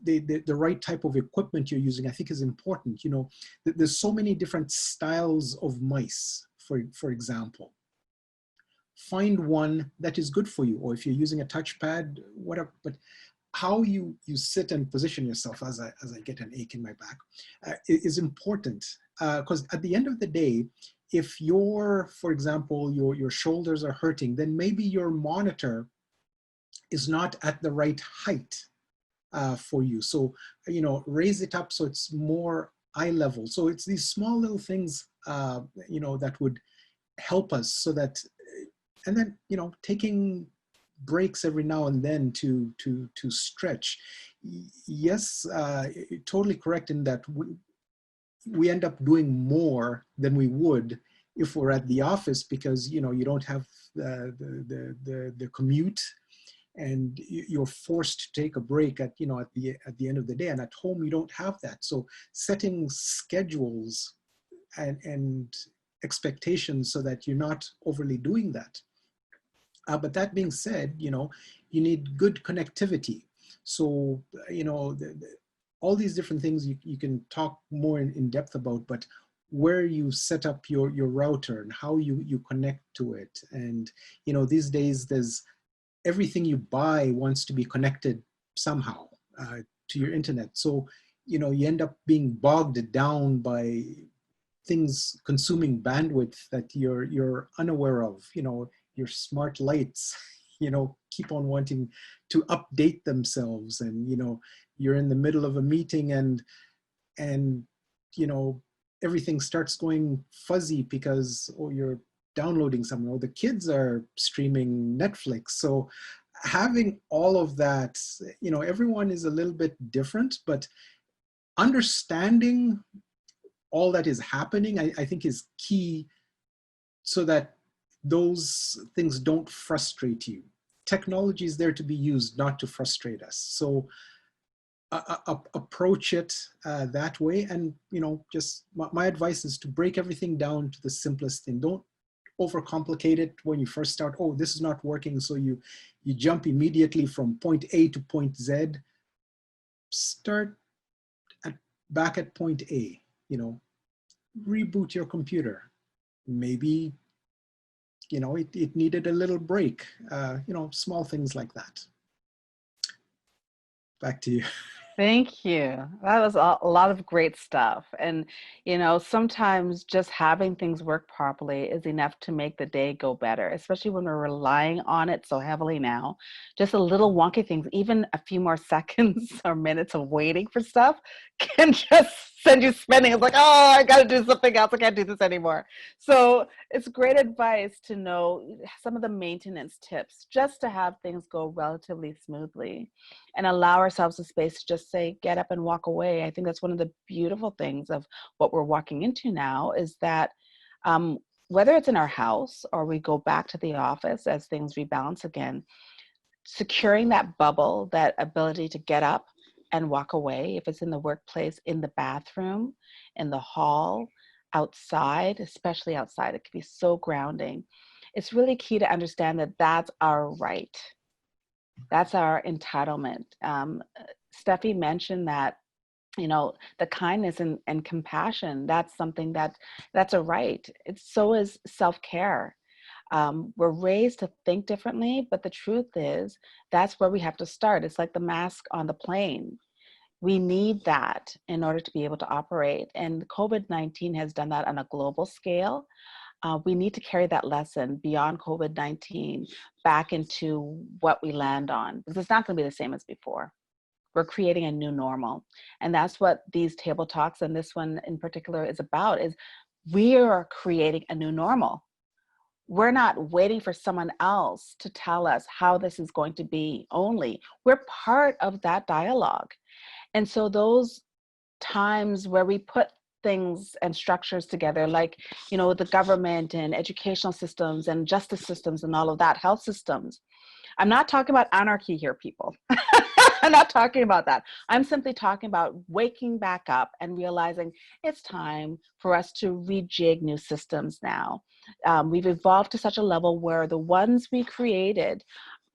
the right type of equipment you're using, I think is important. You know, there's so many different styles of mice, for example. Find one that is good for you, or if you're using a touchpad, whatever, but how you sit and position yourself, as I get an ache in my back, is important. Because at the end of the day, if for example, your shoulders are hurting, then maybe your monitor is not at the right height for you. So, you know, raise it up so it's more eye level. So it's these small little things, you know, that would help us so that, and then, you know, taking breaks every now and then to stretch. Yes, totally correct in that we end up doing more than we would if we're at the office, because, you know, you don't have the commute, and you're forced to take a break at, you know, at the end of the day. And at home, you don't have that. So setting schedules and expectations so that you're not overly doing that. But that being said, you know, you need good connectivity. So, you know, all these different things you can talk more in depth about, but where you set up your router and how you connect to it. And, you know, these days there's everything you buy wants to be connected somehow to your internet. So, you know, you end up being bogged down by things consuming bandwidth that you're unaware of. You know, your smart lights, you know, keep on wanting to update themselves, and, you know, you're in the middle of a meeting and you know, everything starts going fuzzy because, oh, you're downloading something, or the kids are streaming Netflix. So having all of that, you know, everyone is a little bit different, but understanding all that is happening, I think is key, so that those things don't frustrate you. Technology is there to be used, not to frustrate us. So approach it that way. And, you know, just my advice is to break everything down to the simplest thing. Don't overcomplicate it when you first start. Oh, this is not working. So you jump immediately from point A to point Z. Start back at point A, you know, reboot your computer. Maybe, you know, it needed a little break, you know, small things like that. Back to you.
Thank you. That was a lot of great stuff. And, you know, sometimes just having things work properly is enough to make the day go better, especially when we're relying on it so heavily now. Just a little wonky things, even a few more seconds or minutes of waiting for stuff can just send you spinning. It's like, oh, I got to do something else. I can't do this anymore. So it's great advice to know some of the maintenance tips just to have things go relatively smoothly and allow ourselves a space to just say, get up and walk away. I think that's one of the beautiful things of what we're walking into now, is that whether it's in our house or we go back to the office as things rebalance again, securing that bubble, that ability to get up and walk away, if it's in the workplace, in the bathroom, in the hall, outside, especially outside, it can be so grounding. It's really key to understand that that's our right. That's our entitlement. Steffi mentioned that, you know, the kindness and compassion, that's something that's a right. So is self-care. We're raised to think differently, but the truth is that's where we have to start. It's like the mask on the plane. We need that in order to be able to operate. And COVID-19 has done that on a global scale. We need to carry that lesson beyond COVID-19 back into what we land on, because it's not going to be the same as before. We're creating a new normal. And that's what these table talks and this one in particular is about, is we are creating a new normal. We're not waiting for someone else to tell us how this is going to be only. We're part of that dialogue. And so those times where we put things and structures together, like, you know, the government and educational systems and justice systems and all of that, health systems. I'm not talking about anarchy here, people. I'm not talking about that. I'm simply talking about waking back up and realizing it's time for us to rejig new systems now. We've evolved to such a level where the ones we created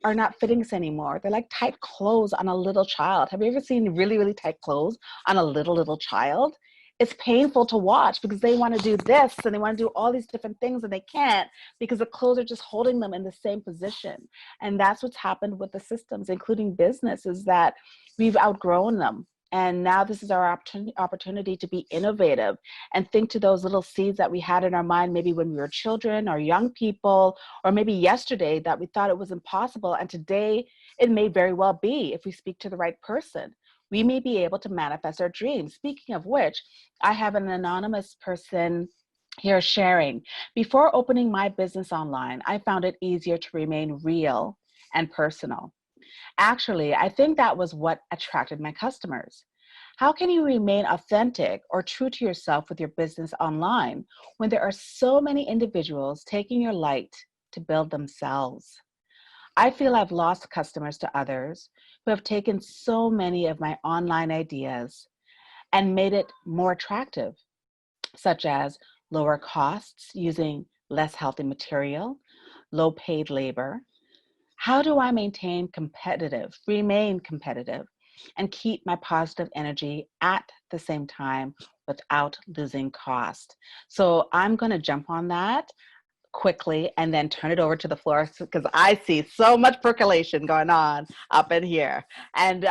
are not fitting us anymore. They're like tight clothes on a little child. Have you ever seen really, really tight clothes on a little child? It's painful to watch because they want to do this and they want to do all these different things and they can't because the clothes are just holding them in the same position. And that's what's happened with the systems, including business, is that we've outgrown them. And now this is our opportunity to be innovative and think to those little seeds that we had in our mind, maybe when we were children or young people, or maybe yesterday that we thought it was impossible. And today it may very well be, if we speak to the right person. We may be able to manifest our dreams. Speaking of which, I have an anonymous person Here, sharing. Before opening my business online, I found it easier to remain real and personal. Actually, I think that was what attracted my customers. How can you remain authentic or true to yourself with your business online when there are so many individuals taking your light to build themselves? I feel I've lost customers to others who have taken so many of my online ideas and made it more attractive, such as lower costs using less healthy material, low paid labor. How do I remain competitive, and keep my positive energy at the same time without losing cost? So I'm going to jump on that quickly and then turn it over to the floor because I see so much percolation going on up in here. And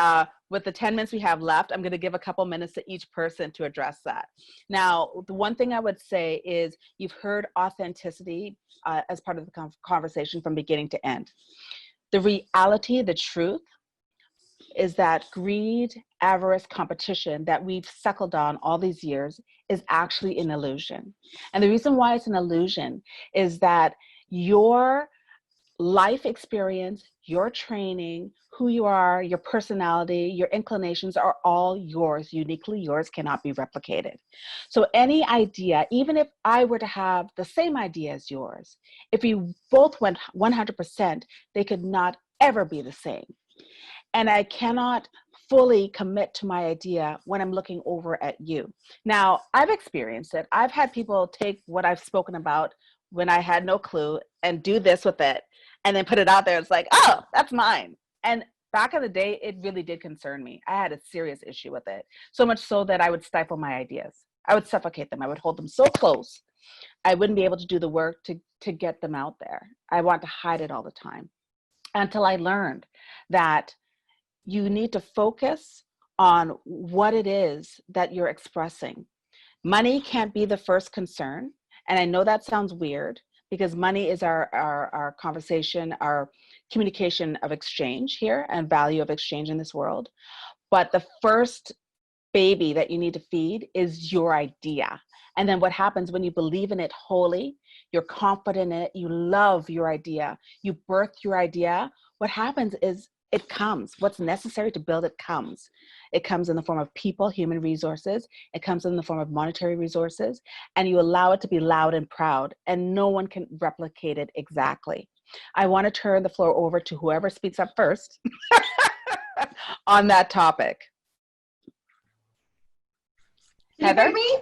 with the 10 minutes we have left, I'm going to give a couple minutes to each person to address that. Now, the one thing I would say is you've heard authenticity as part of the conversation from beginning to end. The reality, the truth, is that greed, avarice, competition that we've suckled on all these years is actually an illusion. And the reason why it's an illusion is that your life experience, your training, who you are, your personality, your inclinations are all yours, uniquely yours, cannot be replicated. So any idea, even if I were to have the same idea as yours, if we both went 100%, they could not ever be the same. And I cannot fully commit to my idea when I'm looking over at you. Now, I've experienced it. I've had people take what I've spoken about when I had no clue and do this with it and then put it out there. It's like, oh, that's mine. And back in the day, it really did concern me. I had a serious issue with it, so much so that I would stifle my ideas. I would suffocate them. I would hold them so close. I wouldn't be able to do the work to get them out there. I want to hide it all the time until I learned that you need to focus on what it is that you're expressing. Money can't be the first concern. And I know that sounds weird because money is our conversation, our communication of exchange here and value of exchange in this world. But the first baby that you need to feed is your idea. And then what happens when you believe in it wholly, you're confident in it, you love your idea, you birth your idea, what happens is it comes. What's necessary to build it comes. It comes in the form of people, human resources. It comes in the form of monetary resources. And you allow it to be loud and proud, and no one can replicate it exactly. I want to turn the floor over to whoever speaks up first on that topic. Heather?
Me?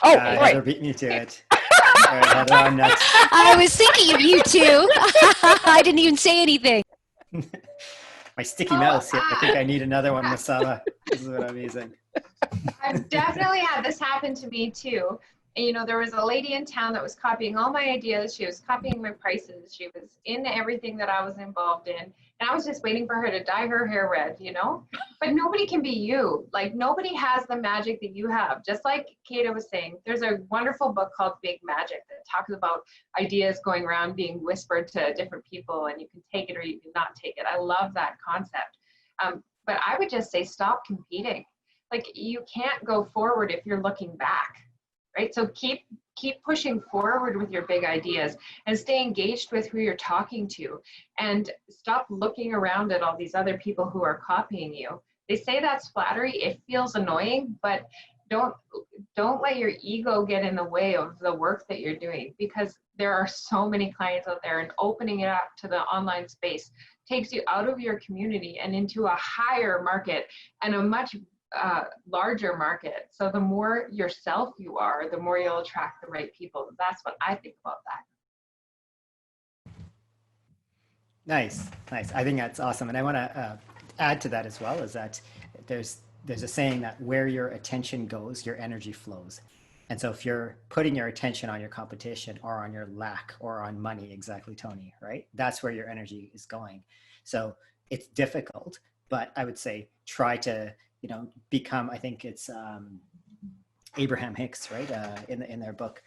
Oh,
Heather
right.
beat me to it. All right, Heather, I'm next.
I was thinking of you too. I didn't even say anything.
My sticky mouse here. I think I need another one, Masala. This is what I'm using.
I've definitely had this happen to me too. And, you know, there was a lady in town that was copying all my ideas. She was copying my prices. She was in everything that I was involved in. And I was just waiting for her to dye her hair red, you know? But nobody can be you. Like, nobody has the magic that you have. Just like Kata was saying, there's a wonderful book called Big Magic that talks about ideas going around being whispered to different people, and you can take it or you can not take it. I love that concept. But I would just say stop competing. Like, you can't go forward if you're looking back. Right? So keep pushing forward with your big ideas and stay engaged with who you're talking to, and stop looking around at all these other people who are copying you. They say that's flattery. It feels annoying, but don't let your ego get in the way of the work that you're doing, because there are so many clients out there, and opening it up to the online space takes you out of your community and into a higher market and a much larger market. So the more yourself you are, the more you'll attract the right people. That's what I think about that.
Nice. I think that's awesome. And I want to add to that as well, is that there's a saying that where your attention goes, your energy flows. And so if you're putting your attention on your competition or on your lack or on money, exactly, Tony, right? That's where your energy is going. So it's difficult, but I would say try to, become, I think it's Abraham Hicks, right? In their book,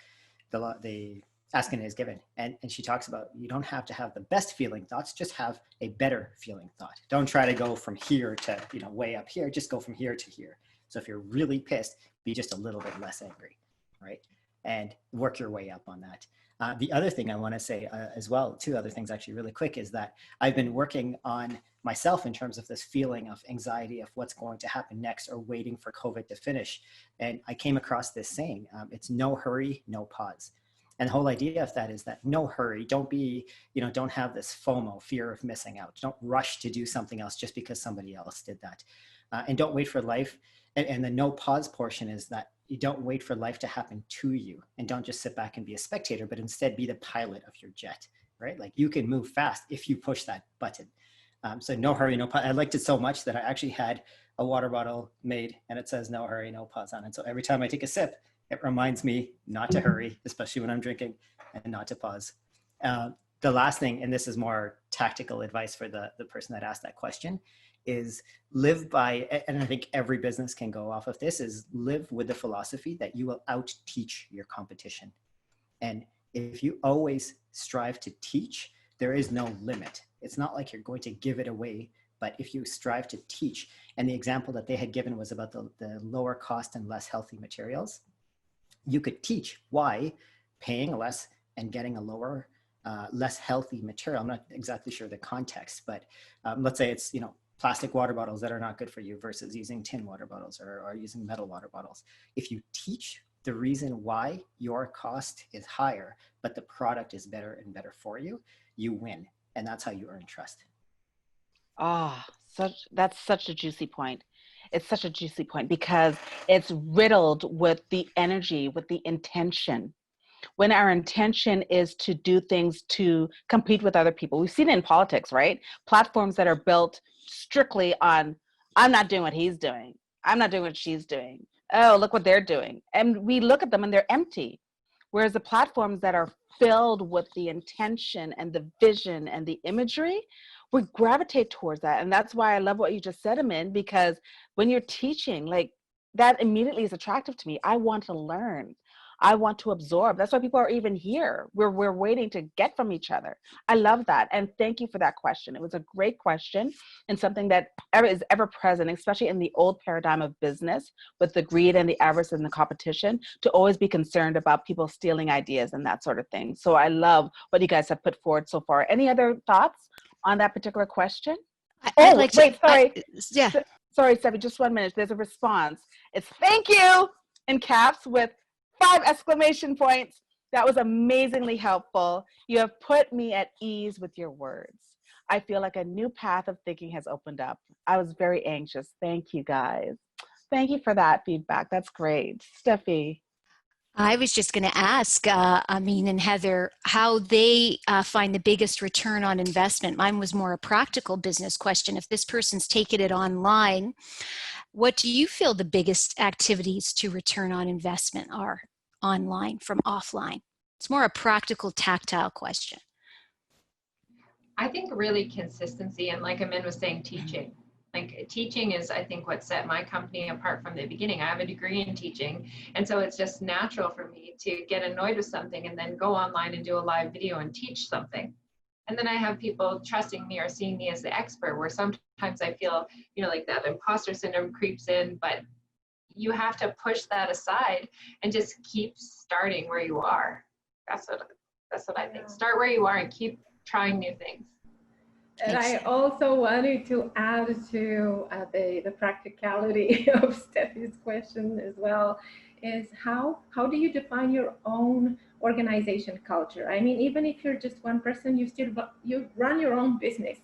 the Asking is Given. And she talks about, you don't have to have the best feeling thoughts, just have a better feeling thought. Don't try to go from here to, way up here, just go from here to here. So if you're really pissed, be just a little bit less angry, right? and work your way up on that. The other thing I want to say as well, two other things actually really quick, is that I've been working on myself in terms of this feeling of anxiety of what's going to happen next or waiting for COVID to finish. And I came across this saying, it's no hurry, no pause. And the whole idea of that is that no hurry, don't be, don't have this FOMO, fear of missing out. Don't rush to do something else just because somebody else did that. And don't wait for life. And the no pause portion is that you don't wait for life to happen to you, and don't just sit back and be a spectator, but instead be the pilot of your jet, right? Like you can move fast if you push that button. So no hurry, no pause. I liked it so much that I actually had a water bottle made and it says no hurry, no pause on it. So every time I take a sip, it reminds me not to hurry, especially when I'm drinking, and not to pause. The last thing, and this is more tactical advice for the person that asked that question, is live by, and I think every business can go off of this, is live with the philosophy that you will out teach your competition. And if you always strive to teach, there is no limit. It's not like you're going to give it away, but if you strive to teach, and the example that they had given was about the lower cost and less healthy materials, you could teach why paying less and getting a lower, less healthy material. I'm not exactly sure the context, but let's say it's, plastic water bottles that are not good for you versus using tin water bottles or using metal water bottles. If you teach the reason why your cost is higher, but the product is better and better for you, you win. And that's how you earn trust.
That's such a juicy point. It's such a juicy point because it's riddled with the energy, with the intention. When our intention is to do things to compete with other people. We've seen it in politics, right? Platforms that are built strictly on, I'm not doing what he's doing. I'm not doing what she's doing. Oh, look what they're doing. And we look at them and they're empty. Whereas the platforms that are filled with the intention and the vision and the imagery, we gravitate towards that. And that's why I love what you just said, Amin, because when you're teaching, like that immediately is attractive to me. I want to learn. I want to absorb. That's why people are even here. We're waiting to get from each other. I love that. And thank you for that question. It was a great question and something that is ever present, especially in the old paradigm of business with the greed and the avarice and the competition, to always be concerned about people stealing ideas and that sort of thing. So I love what you guys have put forward so far. Any other thoughts on that particular question? Sorry, Steffi, just 1 minute. There's a response. It's thank you in caps with 5 exclamation points. That was amazingly helpful. You have put me at ease with your words. I feel like a new path of thinking has opened up. I was very anxious. Thank you, guys. Thank you for that feedback. That's great. Steffi.
I was just going to ask Amin and Heather how they find the biggest return on investment. Mine was more a practical business question. If this person's taken it online, what do you feel the biggest activities to return on investment are online from offline? It's more a practical, tactile question.
I think really consistency, and like Amin was saying, teaching. Like teaching is, I think, what set my company apart from the beginning. I have a degree in teaching, and so it's just natural for me to get annoyed with something and then go online and do a live video and teach something. And then I have people trusting me or seeing me as the expert, where sometimes I feel, like that imposter syndrome creeps in, but you have to push that aside and just keep starting where you are. That's what I think. Start where you are and keep trying new things.
And I also wanted to add to the practicality of Steffi's question as well, is how do you define your own organization culture? I mean, even if you're just one person, you run your own business.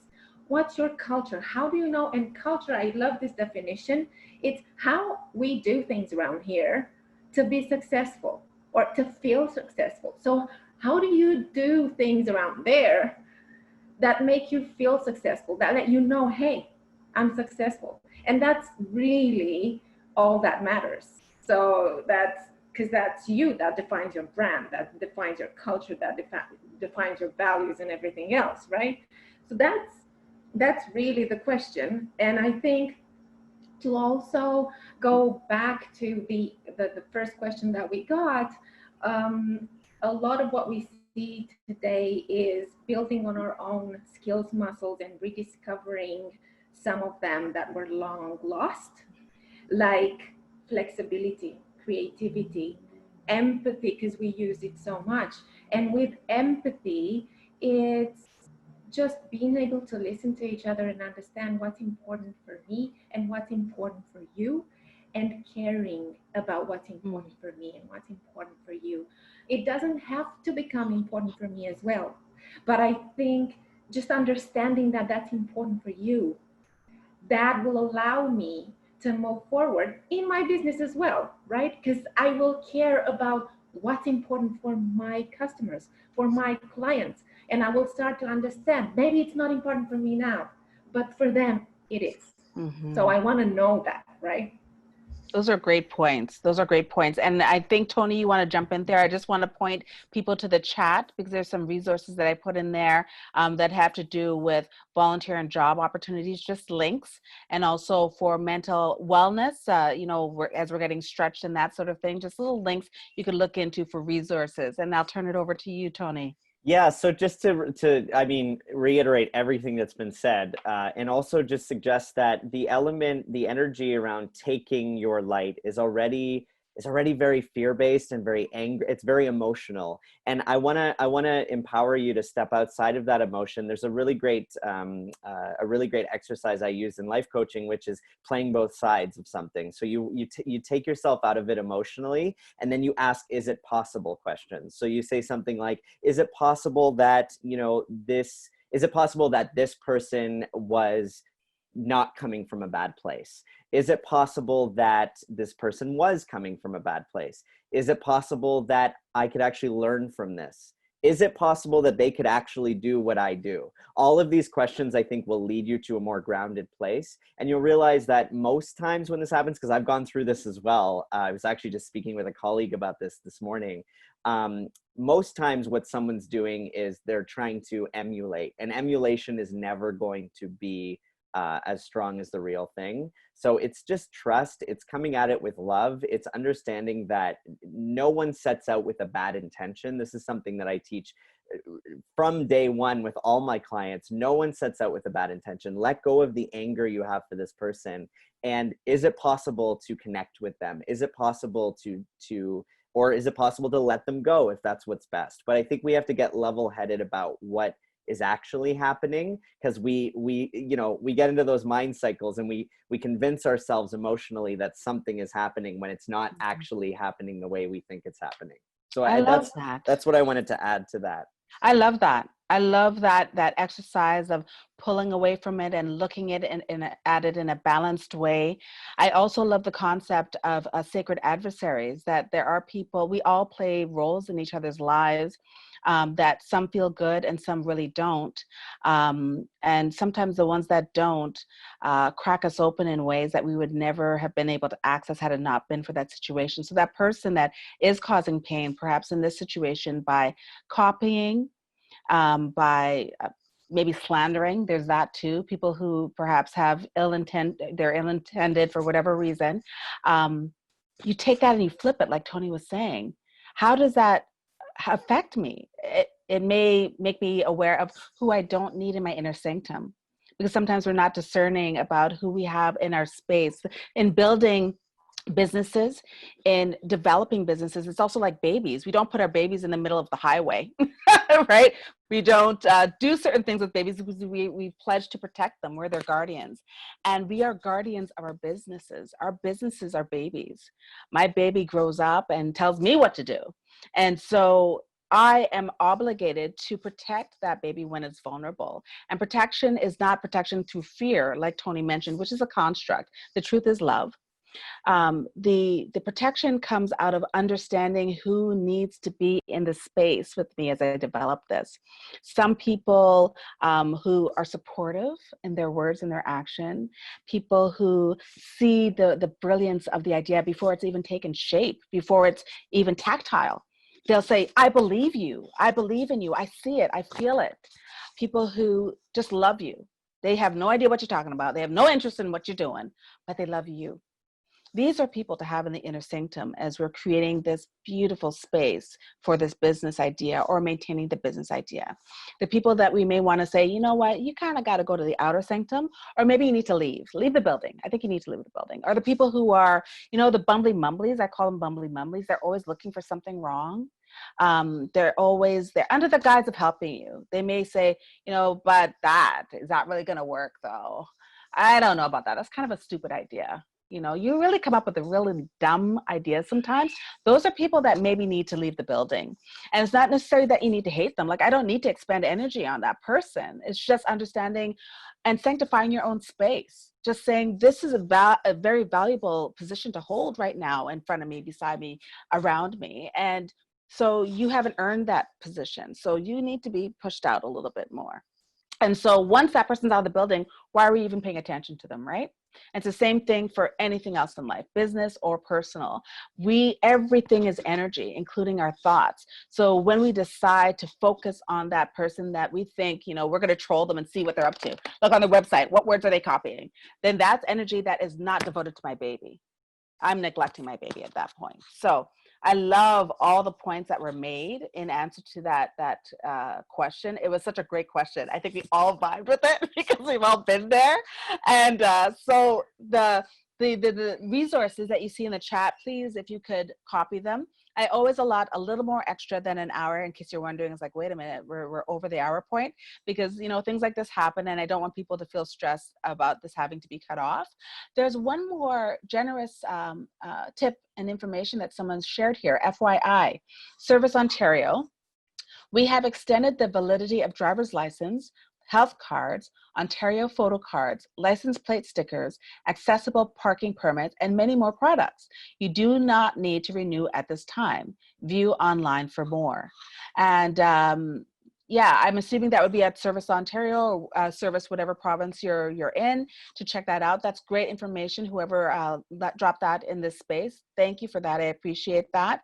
What's your culture? How do you know? And culture, I love this definition. It's how we do things around here to be successful or to feel successful. So how do you do things around there that make you feel successful, that let you know, hey, I'm successful? And that's really all that matters. So because that's you, that defines your brand, that defines your culture, that defines your values and everything else, right? So that's really the question. And I think to also go back to the first question that we got, a lot of what we see today is building on our own skills, muscles, and rediscovering some of them that were long lost, like flexibility, creativity, empathy, because we use it so much. And with empathy, it's just being able to listen to each other and understand what's important for me and what's important for you, and caring about what's important for me and what's important for you. It doesn't have to become important for me as well, but I think just understanding that that's important for you, that will allow me to move forward in my business as well, right? Because I will care about what's important for my customers, for my clients, and I will start to understand maybe it's not important for me now, but for them it is. So I want to know that, right?
Those are great points. Those are great points. And I think, Tony, you want to jump in there. I just want to point people to the chat because there's some resources that I put in there that have to do with volunteer and job opportunities, just links. And also for mental wellness, as we're getting stretched and that sort of thing, just little links you could look into for resources. And I'll turn it over to you, Tony.
Yeah, so just to reiterate everything that's been said, and also just suggest that the energy around taking your light is already very fear-based and very angry. It's very emotional, and I wanna empower you to step outside of that emotion. There's a really great exercise I use in life coaching, which is playing both sides of something. So you take yourself out of it emotionally, and then you ask, "Is it possible?" questions. So you say something like, "Is it possible that is it possible that this person was not coming from a bad place? Is it possible that this person was coming from a bad place? Is it possible that I could actually learn from this? Is it possible that they could actually do what I do?" All of these questions, I think, will lead you to a more grounded place. And you'll realize that most times when this happens, because I've gone through this as well, I was actually just speaking with a colleague about this morning. Most times what someone's doing is they're trying to emulate, and emulation is never going to be as strong as the real thing. So it's just trust. It's coming at it with love. It's understanding that no one sets out with a bad intention. This is something that I teach from day one with all my clients. No one sets out with a bad intention. Let go of the anger you have for this person. And is it possible to connect with them? Is it possible or is it possible to let them go if that's what's best? But I think we have to get level-headed about what is actually happening, because we get into those mind cycles and we convince ourselves emotionally that something is happening when it's not actually happening the way we think it's happening. So that's what I wanted to add to that.
I love that. I love that exercise of pulling away from it and looking at it in a balanced way. I also love the concept of sacred adversaries, that there are people, we all play roles in each other's lives, that some feel good and some really don't. And sometimes the ones that don't crack us open in ways that we would never have been able to access had it not been for that situation. So that person that is causing pain, perhaps in this situation, by copying, by maybe slandering, there's that too. People who perhaps have they're ill-intended for whatever reason. You take that and you flip it, like Tony was saying. How does that affect me? It may make me aware of who I don't need in my inner sanctum, because sometimes we're not discerning about who we have in our space. In building businesses, in developing businesses, it's also like babies. We don't put our babies in the middle of the highway, right? We don't do certain things with babies because we pledge to protect them. We're their guardians. And we are guardians of our businesses. Our businesses are babies. My baby grows up and tells me what to do. And so I am obligated to protect that baby when it's vulnerable. And protection is not protection through fear, like Tony mentioned, which is a construct. The truth is love. The protection comes out of understanding who needs to be in the space with me as I develop this. Some people who are supportive in their words and their action, people who see the brilliance of the idea before it's even taken shape, before it's even tactile. They'll say, "I believe you. I believe in you. I see it. I feel it." People who just love you. They have no idea what you're talking about. They have no interest in what you're doing, but they love you. These are people to have in the inner sanctum as we're creating this beautiful space for this business idea or maintaining the business idea. The people that we may want to say, you know what, you kind of got to go to the outer sanctum, or maybe you need to leave the building. I think you need to leave the building. Or the people who are, you know, the bumbly mumblies, I call them bumbly mumblies. They're always looking for something wrong. They're under the guise of helping you. They may say, you know, but is that really going to work though? I don't know about that. That's kind of a stupid idea. You know, you really come up with a really dumb idea sometimes. Those are people that maybe need to leave the building. And it's not necessarily that you need to hate them. Like, I don't need to expend energy on that person. It's just understanding and sanctifying your own space. Just saying, this is a very valuable position to hold right now in front of me, beside me, around me. And so you haven't earned that position. So you need to be pushed out a little bit more. And so once that person's out of the building, why are we even paying attention to them, right? And it's the same thing for anything else in life, business or personal. Everything is energy, including our thoughts. So when we decide to focus on that person that we think, you know, we're going to troll them and see what they're up to, look on the website, what words are they copying? Then that's energy that is not devoted to my baby. I'm neglecting my baby at that point. So I love all the points that were made in answer to that question. It was such a great question. I think we all vibed with it because we've all been there. And so the resources that you see in the chat, please, if you could copy them. I always allot a little more extra than an hour, in case you're wondering. It's like, wait a minute, we're over the hour point, because, you know, things like this happen and I don't want people to feel stressed about this having to be cut off. There's one more generous tip and information that someone's shared here. FYI, Service Ontario, we have extended the validity of driver's license, health cards, Ontario photo cards, license plate stickers, accessible parking permits, and many more products. You do not need to renew at this time. View online for more. And yeah, I'm assuming that would be at Service Ontario, or Service whatever province you're in, to check that out. That's great information, whoever dropped that in this space. Thank you for that. I appreciate that.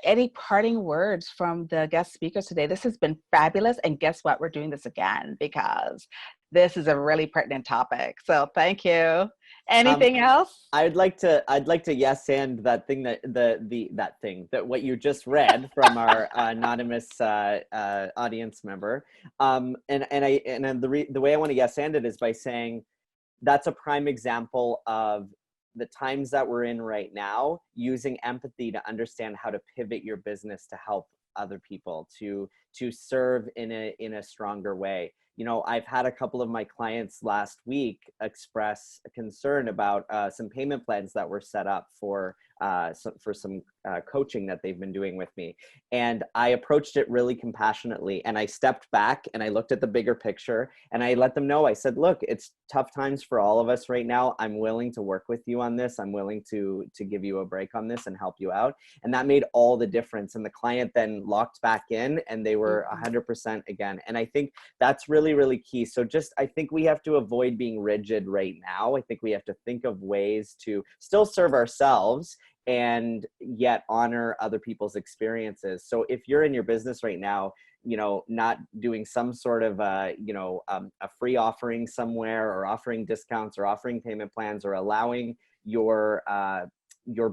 Any parting words from the guest speakers today? This has been fabulous. And guess what? We're doing this again because this is a really pertinent topic. So thank you. Anything else?
I'd like to yes and that thing that what you just read from our anonymous audience member. And the way I want to yes and it is by saying that's a prime example of the times that we're in right now, using empathy to understand how to pivot your business to help other people, to serve in a stronger way. You know, I've had a couple of my clients last week express a concern about some payment plans that were set up for some coaching that they've been doing with me. And I approached it really compassionately, and I stepped back and I looked at the bigger picture and I let them know, I said, look, it's tough times for all of us right now. I'm willing to work with you on this. I'm willing to give you a break on this and help you out. And that made all the difference. And the client then locked back in and they were 100% again. And I think that's really, really key. So I think we have to avoid being rigid right now. I think we have to think of ways to still serve ourselves and yet honor other people's experiences. So if you're in your business right now, you know, not doing some sort of a free offering somewhere, or offering discounts, or offering payment plans, or allowing your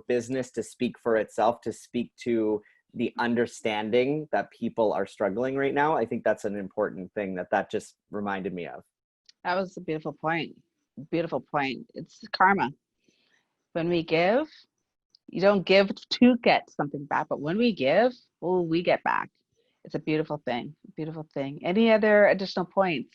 business to speak for itself, to speak to the understanding that people are struggling right now, I think that's an important thing that just reminded me of.
That was a beautiful point. Beautiful point. It's karma. When we give, you don't give to get something back, but when we give, we get back. It's a beautiful thing. Beautiful thing. Any other additional points?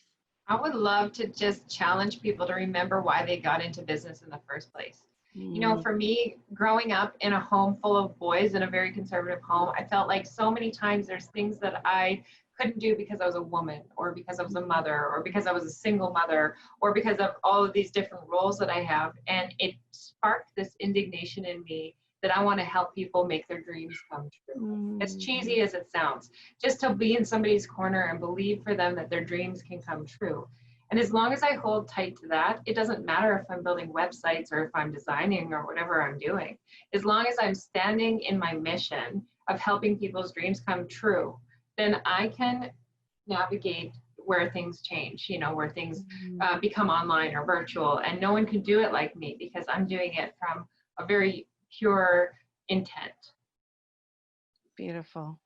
I would love to just challenge people to remember why they got into business in the first place. You know, for me, growing up in a home full of boys, in a very conservative home, I felt like so many times there's things that I couldn't do because I was a woman, or because I was a mother, or because I was a single mother, or because of all of these different roles that I have. And it sparked this indignation in me that I want to help people make their dreams come true. As cheesy as it sounds, just to be in somebody's corner and believe for them that their dreams can come true. And as long as I hold tight to that, it doesn't matter if I'm building websites or if I'm designing or whatever I'm doing. As long as I'm standing in my mission of helping people's dreams come true, then I can navigate where things change, you know, where things become online or virtual, and no one can do it like me because I'm doing it from a very pure intent.
Beautiful.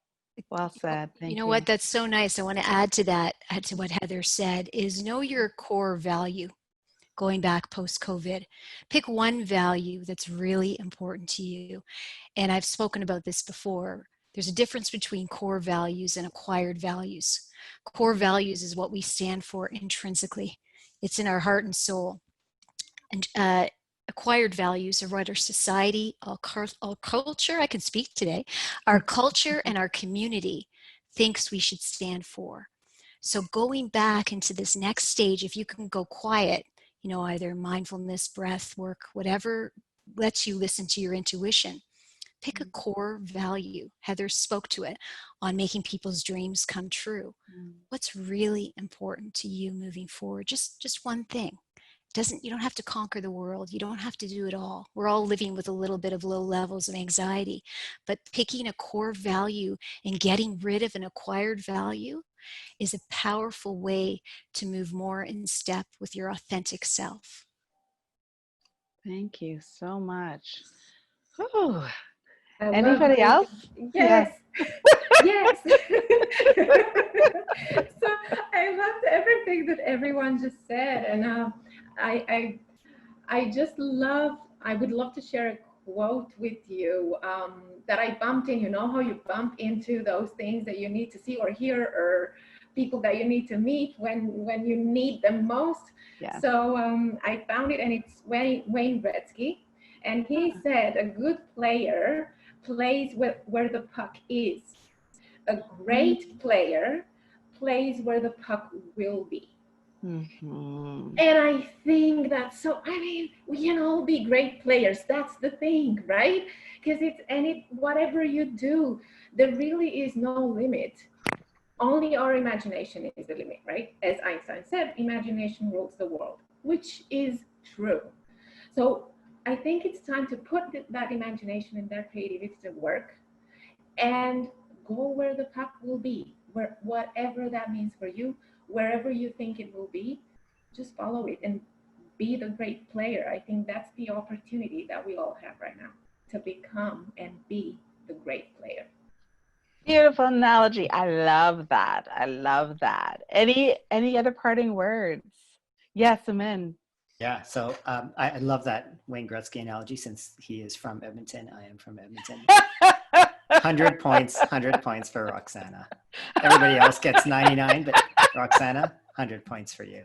Well said. Thank you.
You know what? That's so nice. I want to add to that, add to what Heather said, is know your core value. Going back post-COVID, pick one value that's really important to you. And I've spoken about this before. There's a difference between core values and acquired values. Core values is what we stand for intrinsically. It's in our heart and soul. And acquired values are what our society, our culture, I can speak today, our culture and our community thinks we should stand for. So going back into this next stage, if you can go quiet, you know, either mindfulness, breath work, whatever lets you listen to your intuition, pick a core value. Heather spoke to it on making people's dreams come true. What's really important to you moving forward? Just one thing. You don't have to conquer the world. You don't have to do it all. We're all living with a little bit of low levels of anxiety, but picking a core value and getting rid of an acquired value is a powerful way to move more in step with your authentic self.
Thank you so much. Whew.
I love
Anybody else?
Yes. Yes. So I loved everything that everyone just said, and I just love. I would love to share a quote with you that I bumped in. You know how you bump into those things that you need to see or hear, or people that you need to meet when you need them most.
Yeah.
So I found it, and it's W.I.S.E, and he said, "A good player plays where the puck is. A great player plays where the puck will be."
Mm-hmm.
And I think that's so, I mean, we can all be great players. That's the thing, right? Because whatever you do, there really is no limit. Only our imagination is the limit, right? As Einstein said, imagination rules the world, which is true. So I think it's time to put that imagination and that creativity to work and go where the puck will be, whatever that means for you, wherever you think it will be, just follow it and be the great player. I think that's the opportunity that we all have right now, to become and be the great player.
Beautiful analogy. I love that. I love that. Any other parting words? Yes, Amin.
Yeah, so I love that Wayne Gretzky analogy, since he is from Edmonton. I am from Edmonton. 100 points for Roxana. Everybody else gets 99, but Roxana, 100 points for you.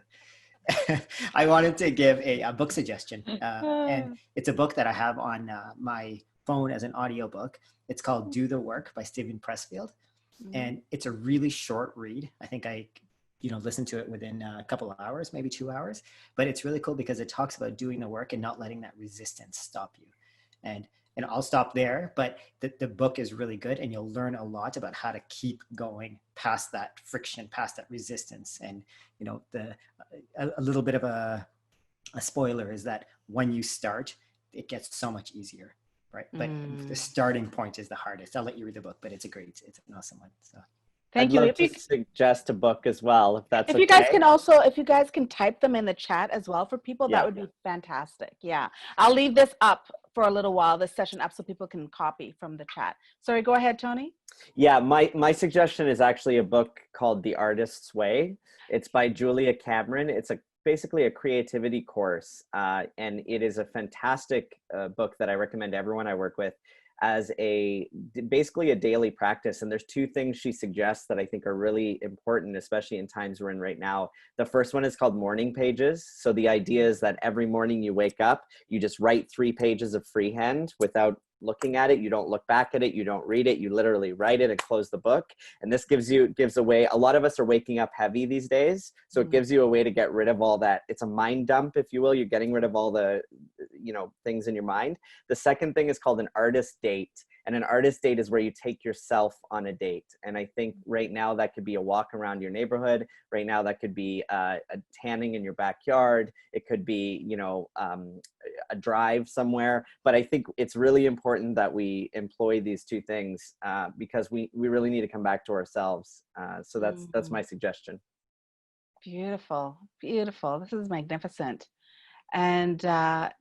I wanted to give a book suggestion, and it's a book that I have on my phone as an audiobook. It's called Do the Work by Stephen Pressfield, and it's a really short read. I think I listen to it within a couple of hours, maybe 2 hours, but it's really cool because it talks about doing the work and not letting that resistance stop you. And I'll stop there, but the book is really good, and you'll learn a lot about how to keep going past that friction, past that resistance. And a little bit of a spoiler is that when you start, it gets so much easier, right? But the starting point is the hardest. I'll let you read the book, but it's an awesome one. So
thank
I'd
you.
love to suggest a book as well, if that's okay.
If you guys can type them in the chat as well for people, that would be fantastic. Yeah, I'll leave this up for a little while, this session up, so people can copy from the chat. Sorry, go ahead, Tony.
Yeah, my suggestion is actually a book called The Artist's Way. It's by Julia Cameron. It's basically a creativity course, and it is a fantastic book that I recommend everyone I work with as basically a daily practice. And there's two things she suggests that I think are really important, especially in times we're in right now. The first one is called morning pages. So the idea is that every morning you wake up, you just write 3 pages of freehand without looking at it. You don't look back at it. You don't read it. You literally write it and close the book. And this gives a way. A lot of us are waking up heavy these days. So it gives you a way to get rid of all that. It's a mind dump, if you will. You're getting rid of all the, things in your mind. The second thing is called an artist date. And an artist date is where you take yourself on a date. And I think right now that could be a walk around your neighborhood. Right now that could be a tanning in your backyard. It could be, a drive somewhere. But I think it's really important that we employ these two things because we really need to come back to ourselves. So that's my suggestion.
Beautiful, beautiful. This is magnificent. And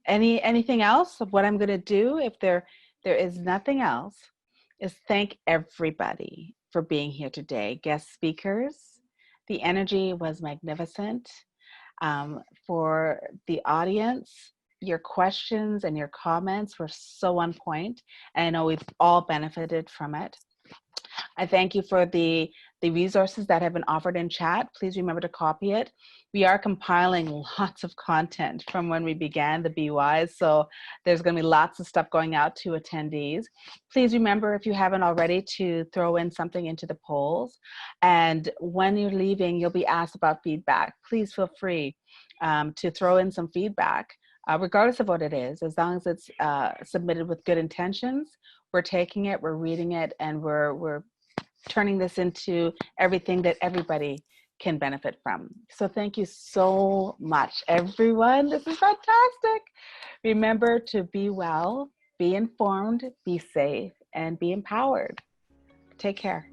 anything else of what I'm going to do, if there is nothing else, is thank everybody for being here today. Guest speakers, the energy was magnificent. For the audience, your questions and your comments were so on point, and I know we've all benefited from it. I thank you for the resources that have been offered in chat. Please remember to copy it. We are compiling lots of content from when we began the BYs, so there's going to be lots of stuff going out to attendees. Please remember, if you haven't already, to throw in something into the polls. And when you're leaving, you'll be asked about feedback. Please feel free to throw in some feedback, regardless of what it is, as long as it's submitted with good intentions. We're taking it, we're reading it, and we're turning this into everything that everybody can benefit from. So thank you so much, everyone. This is fantastic. Remember to be well, be informed, be safe, and be empowered. Take care.